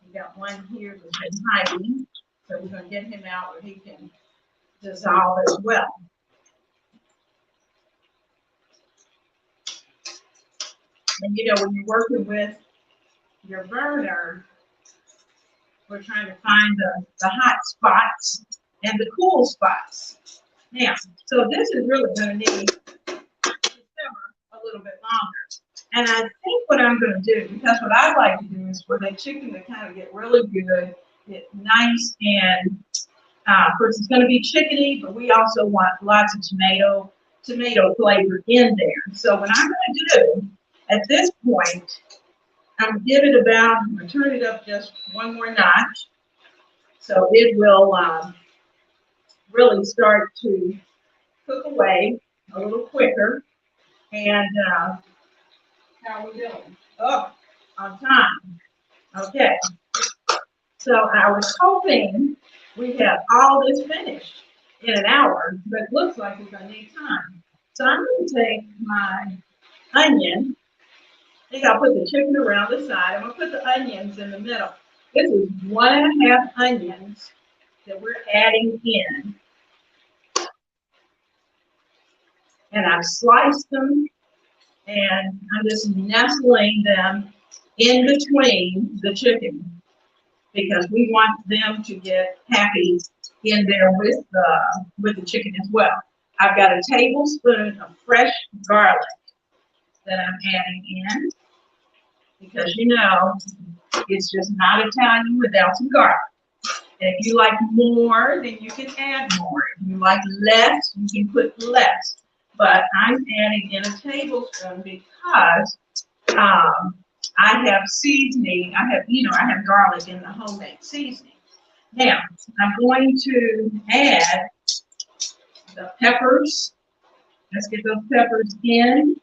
We got one here that's been hiding, so we're going to get him out where he can dissolve as well. And you know, when you're working with your burner, we're trying to find the hot spots and the cool spots. Now, so this is really going to need to simmer a little bit longer. And I think what I'm going to do, because what I like to do is for the chicken to kind of get really good, get nice, and of course it's going to be chickeny, but we also want lots of tomato flavor in there. So what I'm going to do at this point, I'm going to give it about, I'm going to turn it up just one more notch, so it will really start to cook away a little quicker. And how are we doing? Oh, on time. Okay. So I was hoping we'd have all this finished in an hour, but it looks like we're going to need time. So I'm going to take my onion. I think I'll put the chicken around the side. I'm going to put the onions in the middle. This is 1.5 onions that we're adding in. And I've sliced them, and I'm just nestling them in between the chicken, because we want them to get happy in there with the chicken as well. I've got a tablespoon of fresh garlic that I'm adding in, because you know it's just not Italian without some garlic. And if you like more, then you can add more. If you like less, you can put less. But I'm adding in a tablespoon because I have seasoning. I have garlic in the homemade seasoning. Now I'm going to add the peppers. Let's get those peppers in.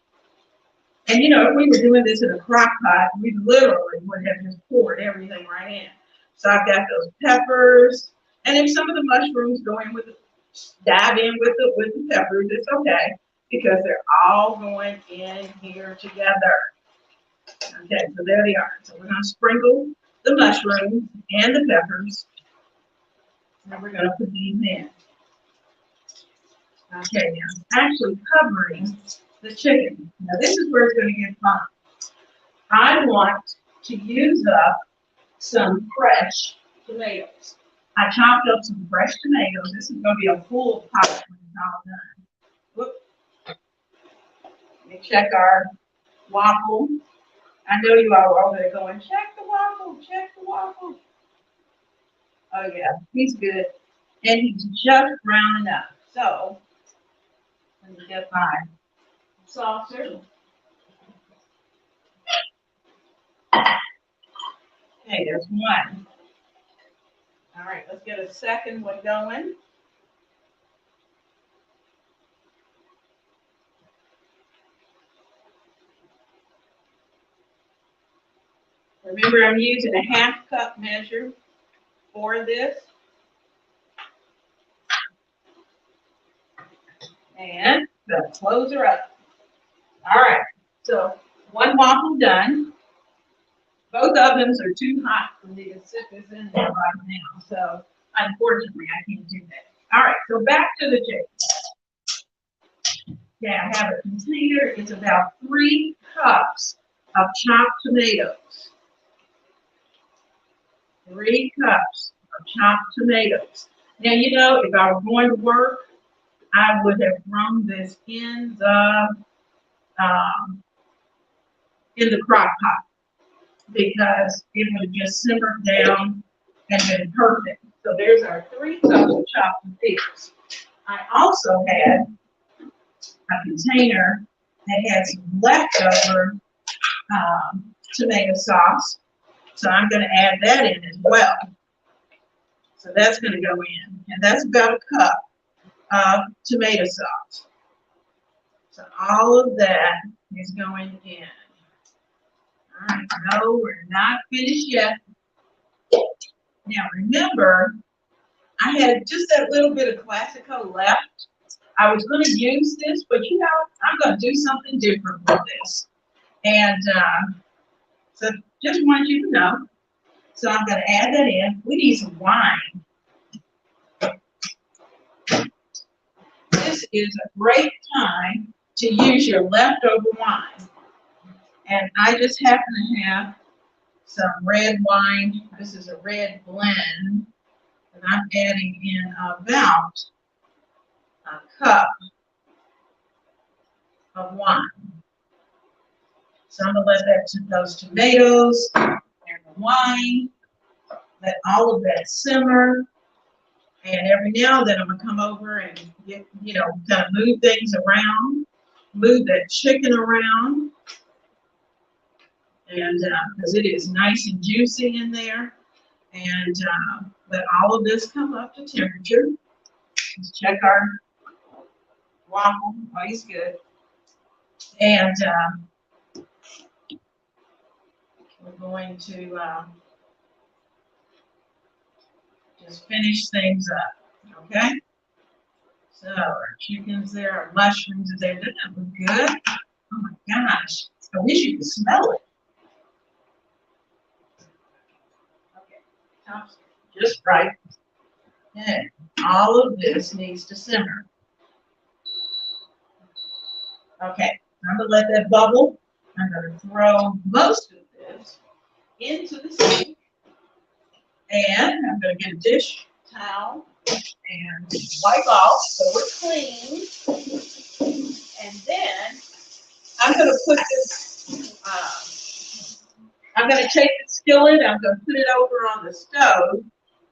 And you know, if we were doing this in a crock pot, we literally would have just poured everything right in. So I've got those peppers, and if some of the mushrooms go in with it, dive in with the peppers, it's okay, because they're all going in here together. Okay, so there they are. So we're going to sprinkle the mushrooms and the peppers, and we're going to put these in. Okay, now actually covering the chicken. Now this is where it's going to get fun. I want to use up some fresh tomatoes. I chopped up some fresh tomatoes. This is going to be a full pot when it's all done. Whoop. Let me check our waffle. I know you all are over there going, check the waffle, check the waffle. Oh yeah, he's good. And he's just brown enough. So, let me get my saucer. Okay, there's one. All right, let's get a second one going. Remember, I'm using a 1/2 cup measure for this. And the close her up. All right, so one waffle done. Both ovens are too hot for me to sit this in there right now, so unfortunately I can't do that. All right, so back to the chicken. Okay, I have a container. It's about 3 cups of chopped tomatoes. 3 cups of chopped tomatoes. Now, you know, if I were going to work I would have thrown this um, in the crock pot because it would have just simmered down and been perfect. So there's our 3 cups of chopped potatoes. I also had a container that had some leftover tomato sauce. So I'm going to add that in as well. So that's going to go in. And that's about a cup of tomato sauce. So all of that is going in. All right, no, we're not finished yet. Now remember, I had just that little bit of Classico left. I was going to use this, but you know, I'm going to do something different with this. And so just want you to know. So I'm going to add that in. We need some wine. This is a great time to use your leftover wine. And I just happen to have some red wine. This is a red blend. And I'm adding in about a cup of wine. So I'm going to let those tomatoes and the wine, let all of that simmer. And every now and then I'm going to come over and get, you know, kind of move things around, move that chicken around. And because it is nice and juicy in there. And let all of this come up to temperature. Let's check our waffle. Oh, he's good. And we're going to just finish things up, okay? So our chicken's there, our mushrooms are there. Doesn't that look good? Oh my gosh, I wish you could smell it. Okay, top's just right. And all of this needs to simmer. Okay, I'm gonna let that bubble. I'm gonna throw most of this into the sink. And I'm going to get a dish towel and wipe off so we're clean. And then I'm going to put this, I'm going to take the skillet, I'm going to put it over on the stove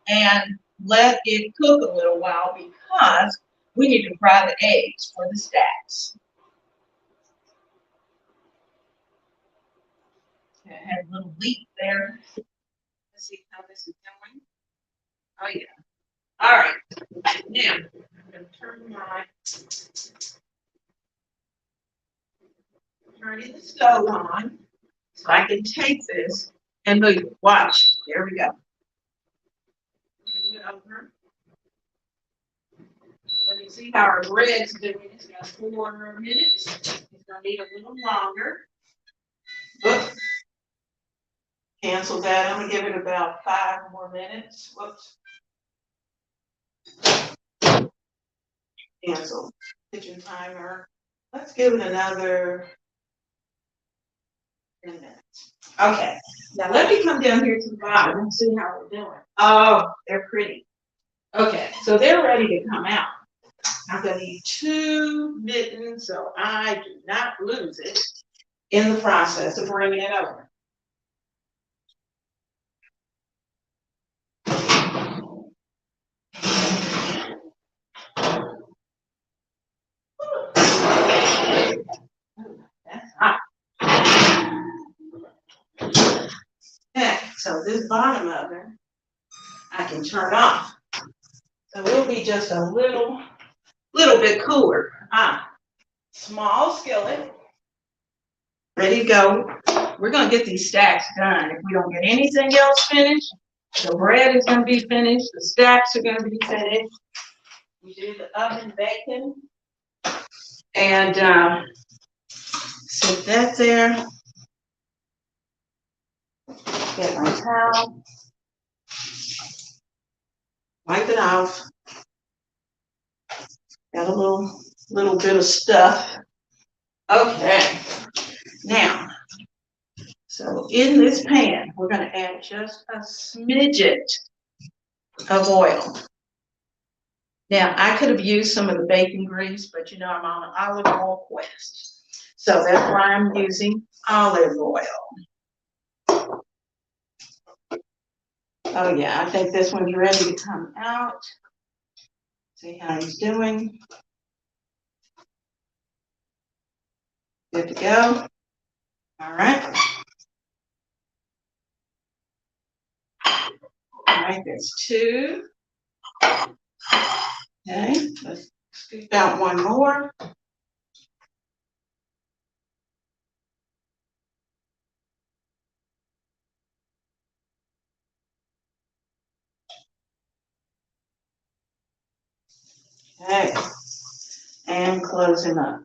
and let it cook a little while because we need to fry the eggs for the stacks. I had a little leak there. Let's see how this is going. Oh yeah. All right. Now I'm going to turning the stove on so I can take this and move it. Watch. There we go. Move it over. Let me see how our bread's doing. It's got 4 minutes. It's going to need a little longer. Oops. Cancel that. I'm going to give it about 5 more minutes. Whoops. Cancel. Kitchen timer. Let's give it another 10 minutes. Okay. Now let me come down here to the bottom and see how we're doing. Oh, they're pretty. Okay, so they're ready to come out. I'm going to need 2 mittens so I do not lose it in the process of bringing it over. That's hot. Okay, so this bottom oven, I can turn off. So we'll be just a little bit cooler. Small skillet, ready to go. We're going to get these stacks done. If we don't get anything else finished, the bread is going to be finished. The stacks are going to be finished. We do the oven bacon. And sit that there. Get my towel. Wipe it off. Got a little bit of stuff. Okay. Now, so in this pan, we're going to add just a smidget of oil. Now, I could have used some of the bacon grease, but you know, I'm on an olive oil quest. So that's why I'm using olive oil. Oh yeah, I think this one's ready to come out. See how he's doing. Good to go. All right. All right, there's two. Okay, let's scoop out one more. Okay, and close him up.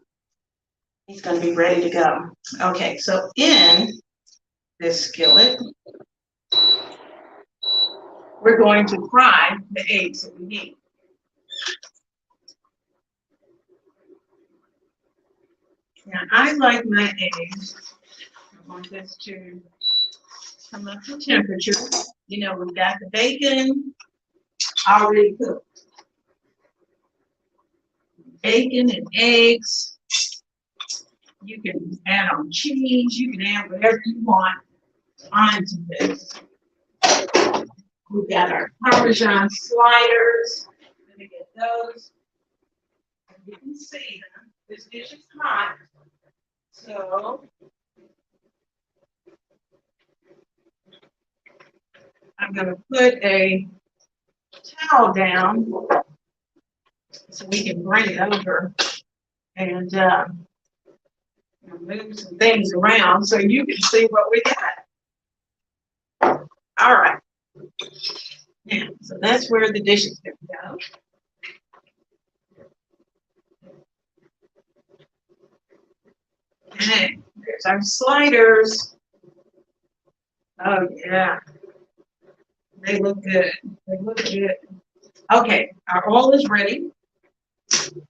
He's going to be ready to go. Okay, so in this skillet, we're going to fry the eggs that we need. Now, I like my eggs. I want this to come up to temperature. You know, we've got the bacon already cooked. Bacon and eggs. You can add on cheese. You can add whatever you want onto this. We've got our Parmesan sliders. Let me get those. You can see them. This dish is hot. So I'm going to put a towel down so we can bring it over and move some things around so you can see what we got. All right. Now, so that's where the dish is going to go. Okay, there's our sliders. Oh, yeah. They look good. They look good. Okay, our oil is ready. I'm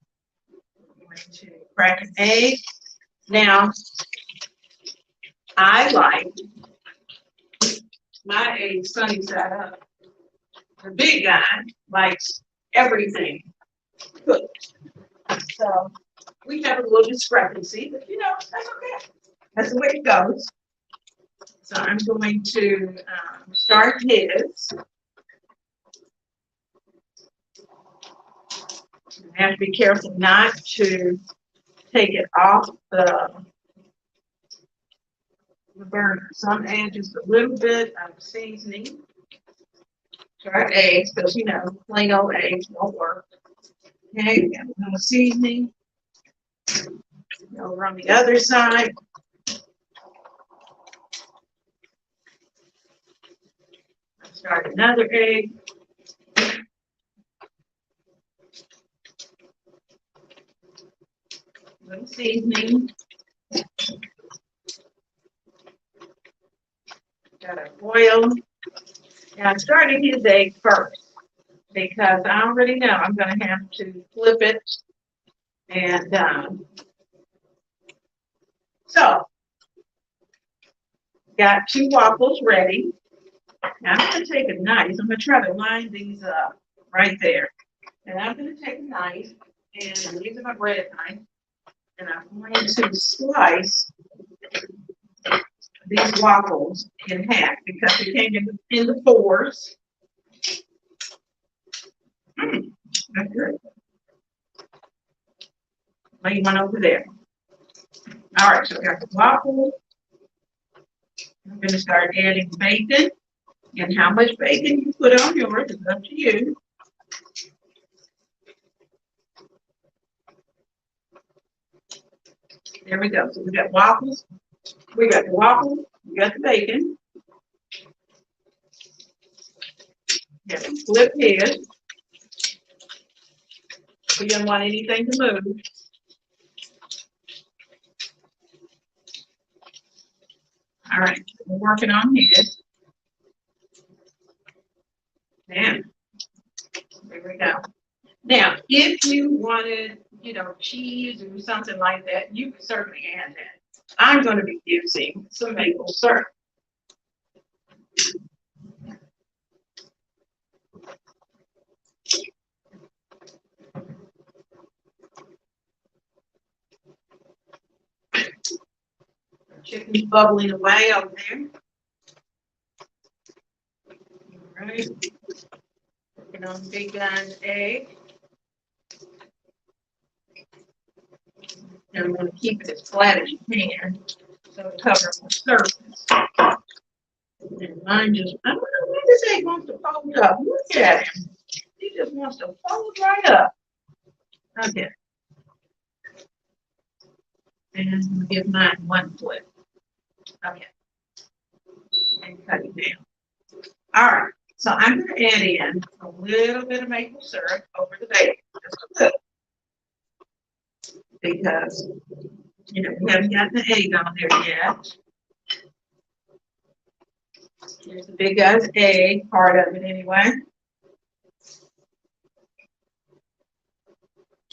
going to crack an egg. Now, I like my eggs sunny side up. The big guy likes everything cooked. So we have a little discrepancy, but you know, that's okay. That's the way it goes. So I'm going to start his. I have to be careful not to take it off the burner. So I'm adding just a little bit of seasoning to our eggs, because you know, plain old eggs won't work. Okay, we got a little seasoning. Over on the other side. Start another egg. Little seasoning. Got our oil. Now I started his egg first because I already know I'm going to have to flip it. And so, got two waffles ready. Now I'm going to take a knife. I'm going to try to line these up right there. And I'm going to take a knife, and I'm using my bread knife, and I'm going to slice these waffles in half because they came in the fours. That's good. Lay one over there. All right, so we got the waffle. I'm going to start adding bacon. And how much bacon you put on yours is up to you. There we go. So we got waffles. We got the waffle. We got the bacon. Yeah, flip his. We don't want anything to move. All right, we're working on his. Now, there we go. Now, if you wanted, you know, cheese or something like that, you could certainly add that. I'm going to be using some maple syrup. Chicken's bubbling away over there. All right. Working on the big guy's egg. And I'm going to keep it as flat as you can so it covers the surface. And mine just, I don't know why this egg wants to fold up. Look at him. He just wants to fold right up. Okay. And I'm going to give mine one flip. Okay. And cut it down. All right. So I'm going to add in a little bit of maple syrup over the bacon. Just a little. Because, you know, we haven't got the egg on there yet. Here's the big guy's egg, part of it anyway.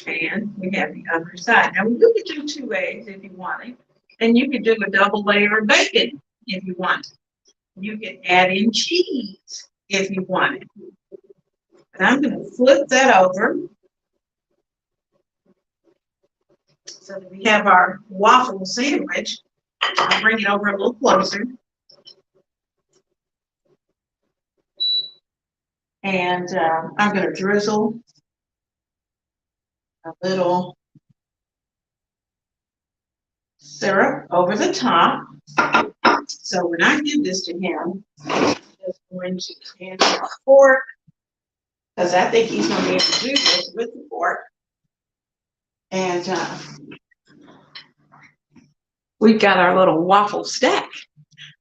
And we have the other side. Now, you could do 2 eggs if you wanted. And you could do a double layer of bacon if you want. You can add in cheese if you wanted. But I'm going to flip that over so that we have our waffle sandwich. I'll bring it over a little closer. And I'm going to drizzle a little syrup over the top. So when I give this to him, I'm just going to stand with a fork, because I think he's going to be able to do this with the fork. And we've got our little waffle stack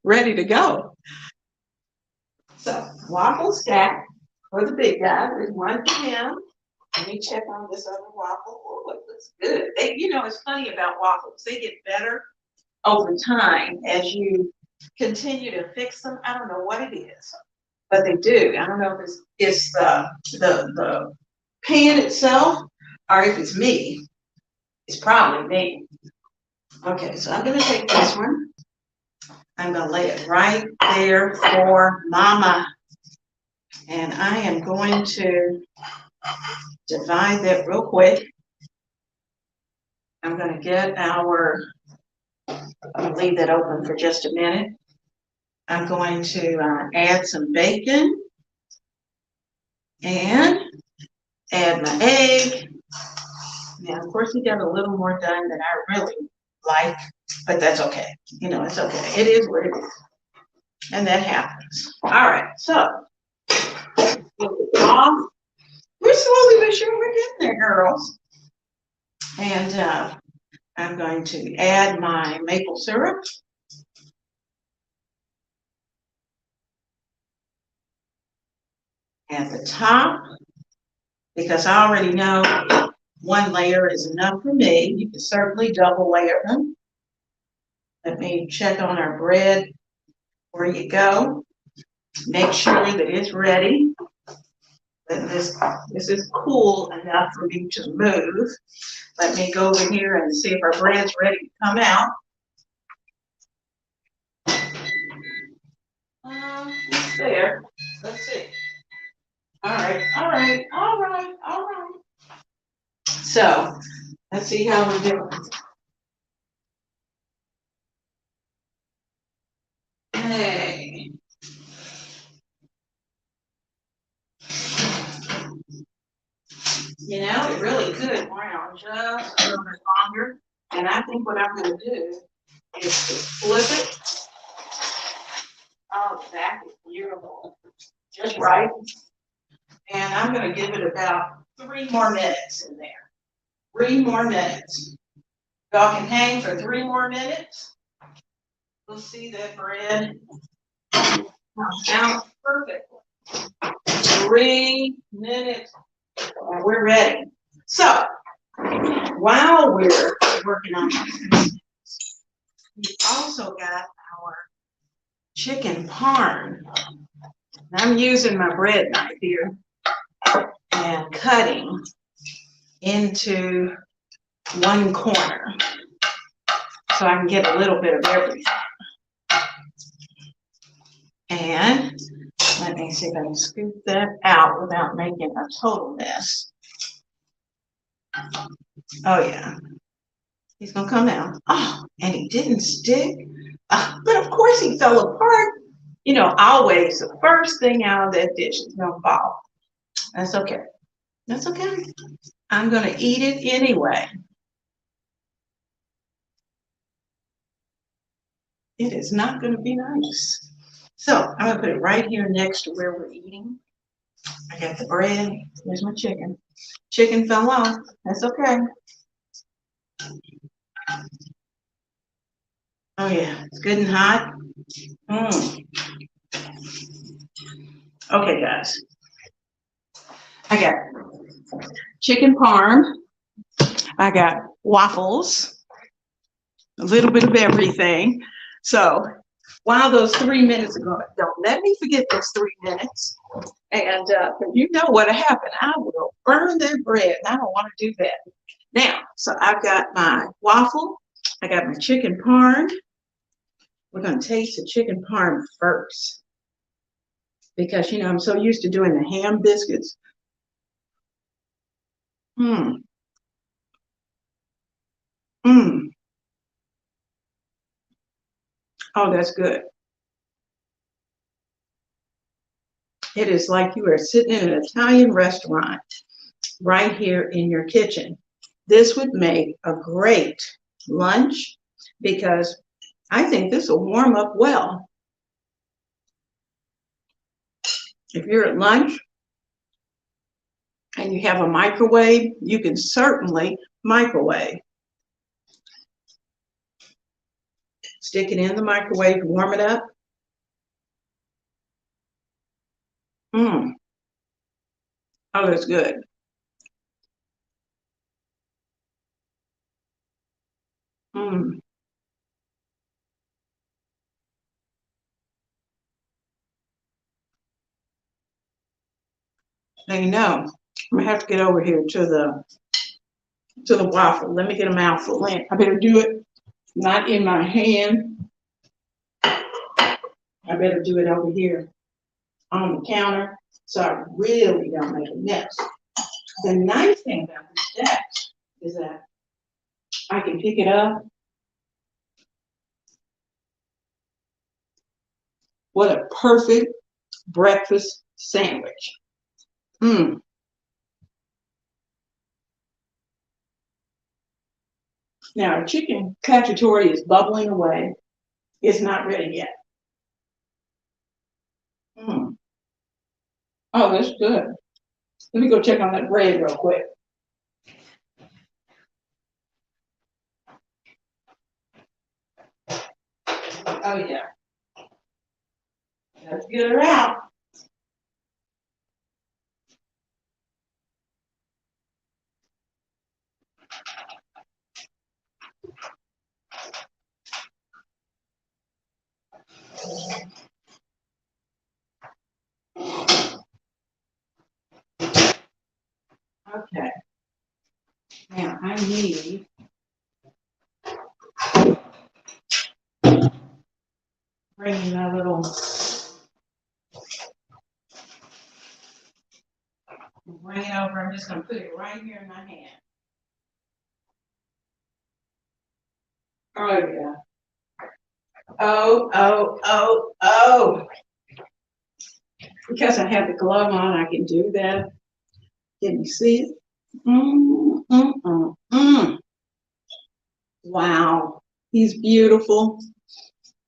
ready to go. So waffle stack for the big guy. There's one for him. Let me check on this other waffle. Oh, it looks good. They, you know, it's funny about waffles. They get better over time as you continue to fix them. I don't know what it is, but they do. I don't know if it's the pan itself or if it's me. It's probably me. Okay, so I'm going to take this one. I'm going to lay it right there for Mama. And I am going to divide that real quick. I'm going to get our, I'm going to leave that open for just a minute. I'm going to add some bacon and add my egg. Now, of course, we got a little more done than I really like, but that's okay. You know, it's okay. It is what it is. And that happens. All right, so we're slowly but sure we're getting there, girls. And I'm going to add my maple syrup. At the top, because I already know one layer is enough for me. You can certainly double layer them. Let me check on our bread before you go. Make sure that it's ready. That this is cool enough for me to move. Let me go over here and see if our bread's ready to come out. It's there. Let's see. All right, all right, all right, all right. So let's see how we're doing. Hey. You know, it really could brown just a little bit longer. And I think what I'm going to do is to flip it. Oh, that is beautiful. Just right. And I'm going to give it about 3 more minutes in there. 3 more minutes. Y'all can hang for 3 more minutes. We'll see that bread comes out perfectly. 3 minutes. And we're ready. So, while we're working on this, we also got our chicken parm. I'm using my bread knife here and cutting into one corner so I can get a little bit of everything. And let me see if I can scoop that out without making a total mess. Oh yeah, he's gonna come out. Oh, and he didn't stick. But of course he fell apart. You know, always the first thing out of that dish is gonna fall. That's okay. That's okay. I'm gonna eat it anyway. It is not gonna be nice. So I'm gonna put it right here next to where we're eating. I got the bread. There's my chicken. Chicken fell off. That's okay. Oh yeah, it's good and hot. Mm. Okay, guys. I got chicken parm. I got waffles. A little bit of everything. So while those 3 minutes are going, don't let me forget those 3 minutes. And you know what'll happen. I will burn that bread. And I don't want to do that. Now, so I've got my waffle. I got my chicken parm. We're going to taste the chicken parm first. Because, you know, I'm so used to doing the ham biscuits. Mmm. Mmm. Oh, that's good. It is like you are sitting in an Italian restaurant right here in your kitchen. This would make a great lunch because I think this will warm up well. If you're at lunch and you have a microwave, you can certainly microwave. Stick it in the microwave, warm it up. Mmm. Oh, that's good. Mmm. Now you know, I'm gonna have to get over here to the waffle. Let me get a mouthful in. I better do it not in my hand. I better do it over here on the counter so I really don't make a mess. The nice thing about this stacks is that I can pick it up. What a perfect breakfast sandwich. Mmm. Now, our chicken cacciatore is bubbling away. It's not ready yet. Mmm. Oh, that's good. Let me go check on that bread real quick. Oh, yeah. Let's get her out. Okay. Now, I need bringing my little bring it over. I'm just going to put it right here in my hand. Oh, yeah. Oh. Because I have the glove on, I can do that. Can you see it? Wow. He's beautiful.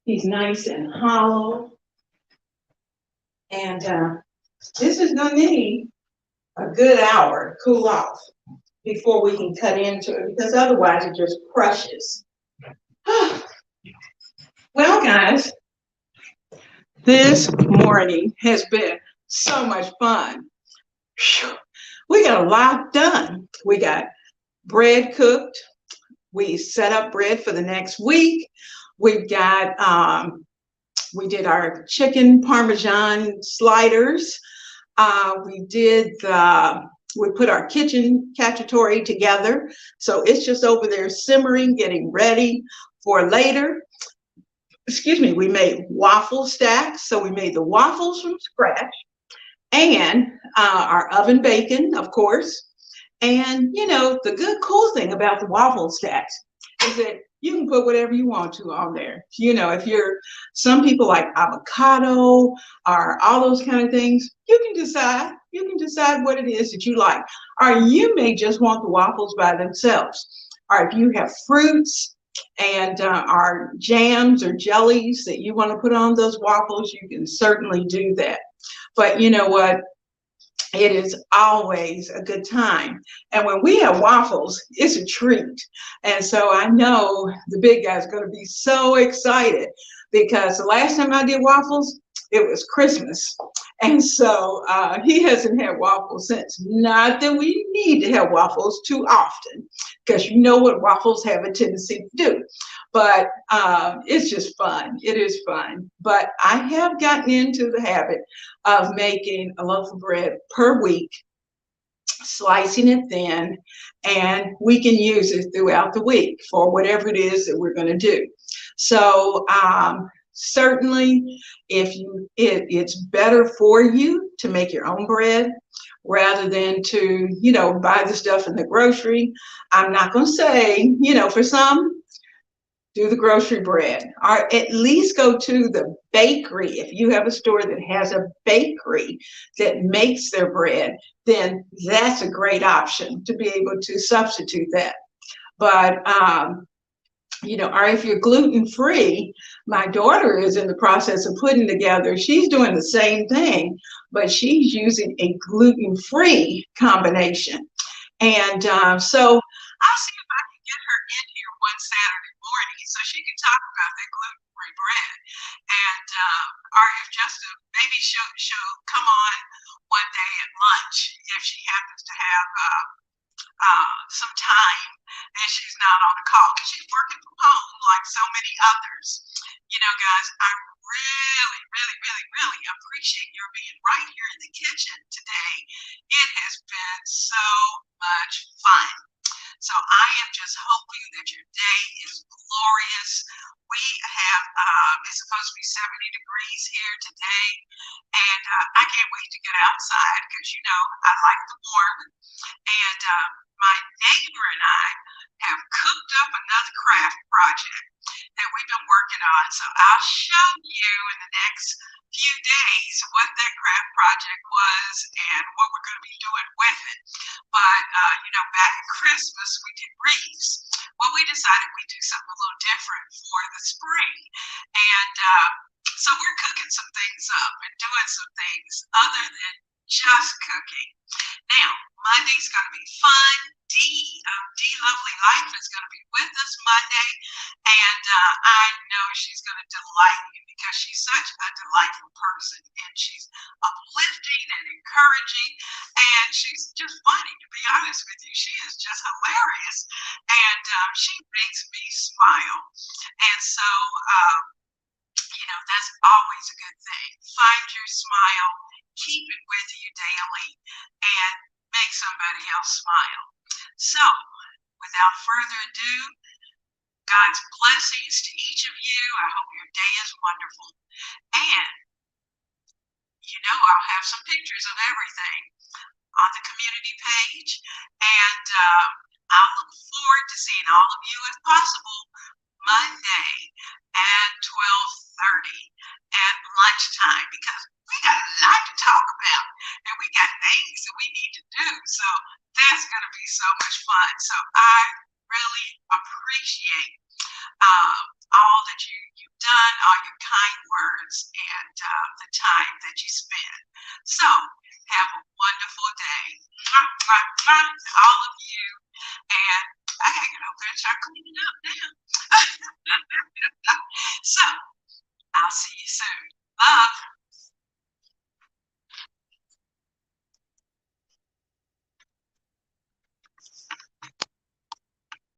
He's nice and hollow. And this is going to need a good hour to cool off before we can cut into it, because otherwise it just crushes. Well, guys, this morning has been so much fun. We got a lot done. We got bread cooked. We set up bread for the next week. We've got, we did our chicken Parmesan sliders. We put our kitchen cacciatore together. So it's just over there simmering, getting ready for later. Excuse me, we made waffle stacks. So we made the waffles from scratch and our oven bacon, of course. And, you know, the good, cool thing about the waffle stacks is that you can put whatever you want to on there. You know, if you're, some people like avocado or all those kind of things, you can decide. You can decide what it is that you like. Or you may just want the waffles by themselves. Or if you have fruits and or jams or jellies that you want to put on those waffles, you can certainly do that. But you know what? It is always a good time. And when we have waffles, it's a treat. And so I know the big guy's going to be so excited because the last time I did waffles, it was Christmas. And so he hasn't had waffles since. Not that we need to have waffles too often, because you know what waffles have a tendency to do. But it's just fun. It is fun. But I have gotten into the habit of making a loaf of bread per week, slicing it thin, and we can use it throughout the week for whatever it is that we're going to do. So certainly, it's better for you to make your own bread rather than to, you know, buy the stuff in the grocery. I'm not going to say, you know, for some, do the grocery bread, or at least go to the bakery. If you have a store that has a bakery that makes their bread, then that's a great option to be able to substitute that. But you know, or if you're gluten free, my daughter is in the process of putting together, she's doing the same thing, but she's using a gluten free combination. And so I'll see if I can get her in here one Saturday morning so she can talk about that gluten free bread. And or if just maybe she'll come on one day at lunch if she happens to have some time and she's not on a call. She's working from home like so many others. You know, guys, I really, really, really, really appreciate your being right here in the kitchen today. It has been so much fun. So I am just hoping that your day is glorious. We have, it's supposed to be 70 degrees here today, and I can't wait to get outside because, you know, I like the warm. And my neighbor and I have cooked up another craft project that we've been working on. So I'll show you in the next few days what that craft project was and what we're going to be doing with it. But, you know, back at Christmas, we did wreaths. Well, we decided we'd do something a little different for the spring. And so we're cooking some things up and doing some things other than just cooking. Now, Monday's going to be fun. D Lovely Life is going to be with us Monday, and I know she's going to delight you because she's such a delightful person, and she's uplifting and encouraging, and she's just funny, to be honest with you. She is just hilarious, and she makes me smile, and so you know, that's always a good thing. Find your smile, keep it with you daily, and make somebody else smile. So, without further ado, God's blessings to each of you. I hope your day is wonderful. And, you know, I'll have some pictures of everything on the community page. And I'll look forward to seeing all of you, if possible, Monday at 12:30 at lunchtime, because we got a lot to talk about and we got things that we need to do. So that's going to be so much fun. So